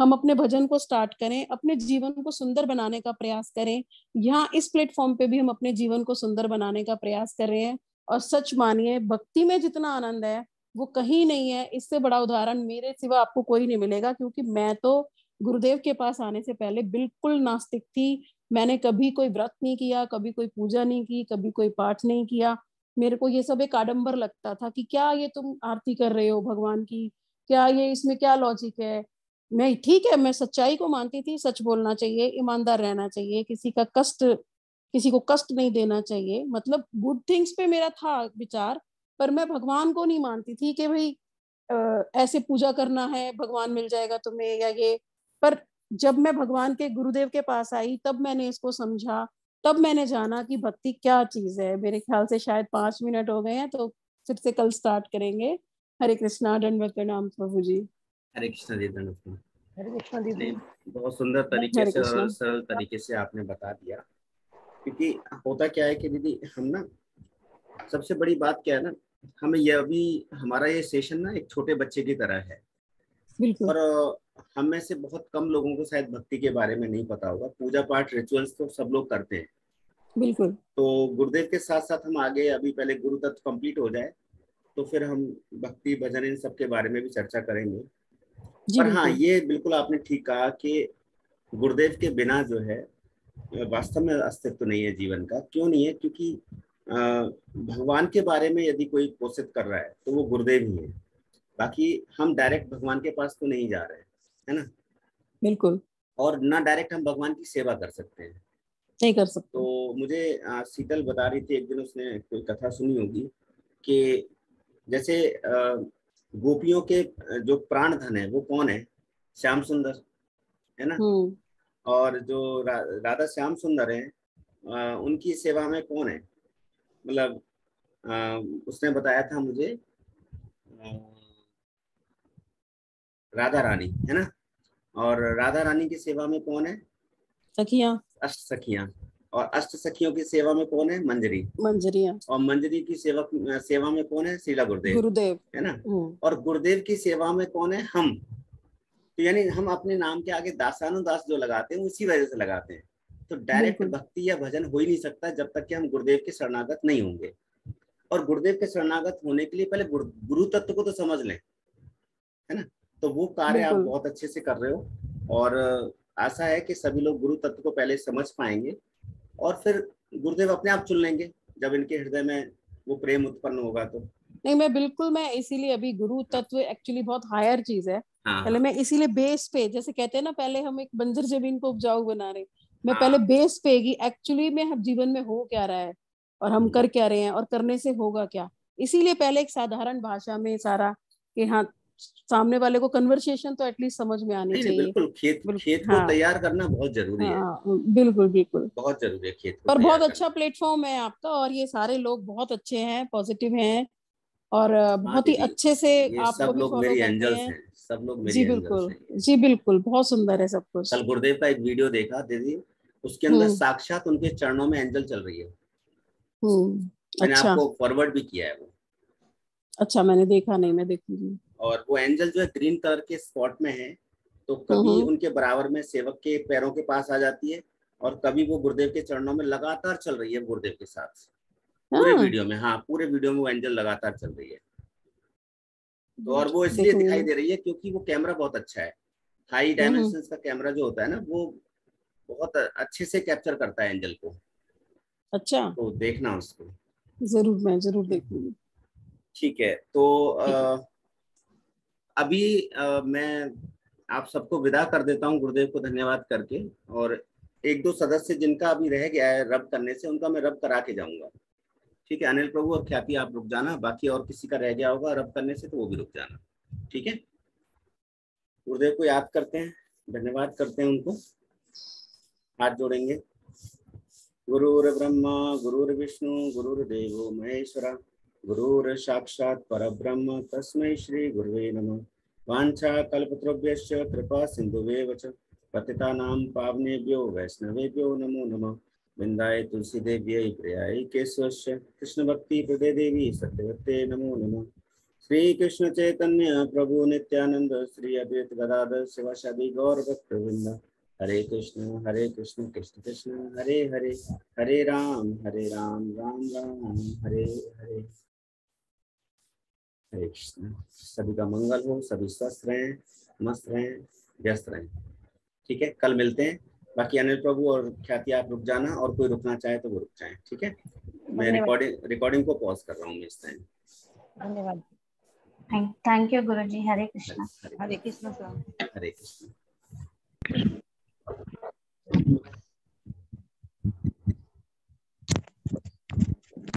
हम अपने भजन को स्टार्ट करें, अपने जीवन को सुंदर बनाने का प्रयास करें। यहाँ इस प्लेटफॉर्म पे भी हम अपने जीवन को सुंदर बनाने का प्रयास कर रहे हैं। और सच मानिए, भक्ति में जितना आनंद है वो कहीं नहीं है। इससे बड़ा उदाहरण मेरे सिवा आपको कोई नहीं मिलेगा, क्योंकि मैं तो गुरुदेव के पास आने से पहले बिल्कुल नास्तिक थी। मैंने कभी कोई व्रत नहीं किया, कभी कोई पूजा नहीं की, कभी कोई पाठ नहीं किया। मेरे को ये सब एक आडंबर लगता था कि क्या ये तुम आरती कर रहे हो भगवान की, क्या ये, इसमें क्या लॉजिक है। मैं ठीक है, मैं सच्चाई को मानती थी, सच बोलना चाहिए, ईमानदार रहना चाहिए, किसी को कष्ट नहीं देना चाहिए, मतलब गुड थिंग्स पे मेरा था विचार। पर मैं भगवान को नहीं मानती थी कि भाई ऐसे पूजा करना है, भगवान मिल जाएगा तुम्हें या ये। पर जब मैं भगवान के गुरुदेव के पास आई तब मैंने इसको समझा, तब मैंने जाना कि भक्ति क्या चीज है। मेरे ख्याल से शायद 5 मिनट हो गए हैं, तो फिर से कल स्टार्ट करेंगे। हरे कृष्णा, दंडवत प्रणाम प्रभु जी। हरे कृष्णा जी, दंडवत। हरे कृष्णा दीदी। बहुत सुंदर तरीके हरे से कृष्णा। और सरल तरीके से आपने बता दिया। क्योंकि होता क्या है कि दीदी, हम ना, सबसे बड़ी बात क्या है ना, हमें ये अभी हमारा ये सेशन ना एक छोटे बच्चे की तरह है। बिल्कुल। और हम में से बहुत कम लोगों को शायद भक्ति के बारे में नहीं पता होगा। पूजा पाठ रिचुअल्स तो सब लोग करते हैं। बिल्कुल। तो गुरुदेव के साथ साथ हम आगे, अभी पहले गुरु तत्व कंप्लीट हो जाए तो फिर हम भक्ति भजन इन सब के बारे में भी चर्चा करेंगे। पर हाँ, ये बिल्कुल आपने ठीक कहा कि गुरुदेव के बिना जो है वास्तव में अस्तित्व नहीं है जीवन का। क्यों नहीं है? क्योंकि भगवान के बारे में यदि कोई पोषित कर रहा है तो वो गुरुदेव ही है। बाकी हम डायरेक्ट भगवान के पास तो नहीं जा रहे हैं, है ना? बिल्कुल। और ना डायरेक्ट हम भगवान की सेवा कर सकते हैं, नहीं कर सकते। तो मुझे शीतल बता रही थी, एक दिन उसने कोई कथा सुनी होगी कि जैसे गोपियों के जो प्राण धन है वो कौन है? श्याम सुंदर, है ना? और जो राधा श्याम सुंदर है, उनकी सेवा में कौन है? मतलब उसने बताया था मुझे, राधा रानी, है ना? और राधा रानी की सेवा में कौन है? सखियां, अष्ट सखियां। और अष्ट सखियों की सेवा में कौन है? मंजरी। मंजरियां। और मंजरी की सेवा में कौन है? श्रीला गुरुदेव, है ना? और गुरुदेव की सेवा में कौन है? हम। तो यानी हम अपने नाम के आगे दासानुदास जो लगाते हैं उसी वजह से लगाते हैं। तो डायरेक्ट भक्ति या भजन हो ही नहीं सकता जब तक कि हम गुरुदेव के शरणागत नहीं होंगे। और गुरुदेव के शरणागत होने के लिए पहले गुरु तत्व को तो समझ लें, है ना? तो वो कार्य आप बहुत अच्छे से कर रहे हो और आशा है कि सभी लोग गुरु तत्व को पहले समझ पाएंगे और फिर गुरुदेव अपने आप चुन लेंगे जब इनके हृदय में वो प्रेम उत्पन्न होगा। तो नहीं, मैं इसीलिए अभी गुरु तत्व एक्चुअली बहुत हायर चीज है। पहले मैं इसीलिए बेस पे, जैसे कहते हैं ना, पहले हम एक बंजर जमीन को उपजाऊ बना रहे, मैं पहले बेस पे कि एक्चुअली में हम जीवन में हो क्या रहा है और हम कर क्या रहे हैं और करने से होगा क्या। इसीलिए पहले एक साधारण भाषा में सारा कि हाँ, सामने वाले को कन्वर्सेशन तो एटलीस्ट समझ में आनी चाहिए। बिल्कुल, खेत को तैयार करना बहुत जरूरी है। बिल्कुल बिल्कुल, बहुत जरूरी है खेत को। पर बहुत अच्छा प्लेटफॉर्म है आपका और ये सारे लोग बहुत अच्छे हैं, पॉजिटिव हैं और बहुत ही अच्छे से आपको भी फॉलो करते हैं। सब लोग मेरी जी बिल्कुल, जी बिल्कुल, बहुत सुंदर है सब कुछ। कल गुरुदेव का एक वीडियो देखा दीदी, उसके अंदर साक्षात उनके चरणों में एंजल चल रही है। मैंने आपको फॉरवर्ड भी किया है वो। अच्छा, मैंने देखा नहीं, मैं देखूंगी। और वो एंजल जो है ग्रीन कलर के स्पॉट में है, तो कभी उनके बराबर में सेवक के पैरों के पास आ जाती है और कभी वो गुरुदेव के चरणों में लगातार चल रही है गुरुदेव के साथ पूरे वीडियो में। हाँ, पूरे वीडियो में वो एंजल लगातार चल रही है। तो और वो इसलिए दिखाई दे रही है क्योंकि वो कैमरा बहुत अच्छा है। हाई डायमेंशंस का कैमरा जो होता है ना, वो बहुत अच्छे से कैप्चर करता है एंजल को। अच्छा, तो देखना उसको जरूर, मैं जरूर देखूंगी। ठीक है, तो अभी मैं आप सबको विदा कर देता हूँ गुरुदेव को धन्यवाद करके। और एक दो सदस्य जिनका अभी रह गया है रब करने से, उनका मैं रब करा के जाऊंगा। ठीक है, अनिल प्रभु और ख्याति आप रुक जाना, बाकी और किसी का रह गया होगा रब करने से तो वो भी रुक जाना। ठीक है, गुरुदेव को याद करते हैं, धन्यवाद करते हैं उनको, हाथ जोड़ेंगे। गुरुर् ब्रह्मा गुरुर्विष्णु गुरुर्देवो महेश्वरा गुरुर् साक्षात् परब्रह्म तस्मै श्री गुरुवे नमः। वाञ्छा कल्पतरुभ्यश्च कृपा सिन्धुवेव च पतितानां पावनेभ्यो वैष्णवेभ्यो नमो नमः। वृन्दाय तुलसी देव्यै प्रियायै केशवस्य कृष्ण भक्ति प्रदे देवी सत्यवते नमो नमः। श्री कृष्ण चैतन्य प्रभु नित्यानंद श्री अद्वैत गदाधर शिवासादि गौर भक्तवृंद। हरे कृष्ण कृष्ण कृष्ण हरे हरे, हरे राम राम राम हरे हरे। हरे कृष्ण। सभी का मंगल हो, सभी स्वस्थ रहें, मस्त रहें, व्यस्त रहें। ठीक है, कल मिलते हैं। बाकी अनिल प्रभु और ख्याति आप रुक जाना, और कोई रुकना चाहे तो वो रुक जाए। ठीक है, मैं रिकॉर्डिंग को पॉज कर रहा हूँ इस टाइम। धन्यवाद। Thank you Guruji. Hare Krishna. Hare Krishna sir. Hare Krishna.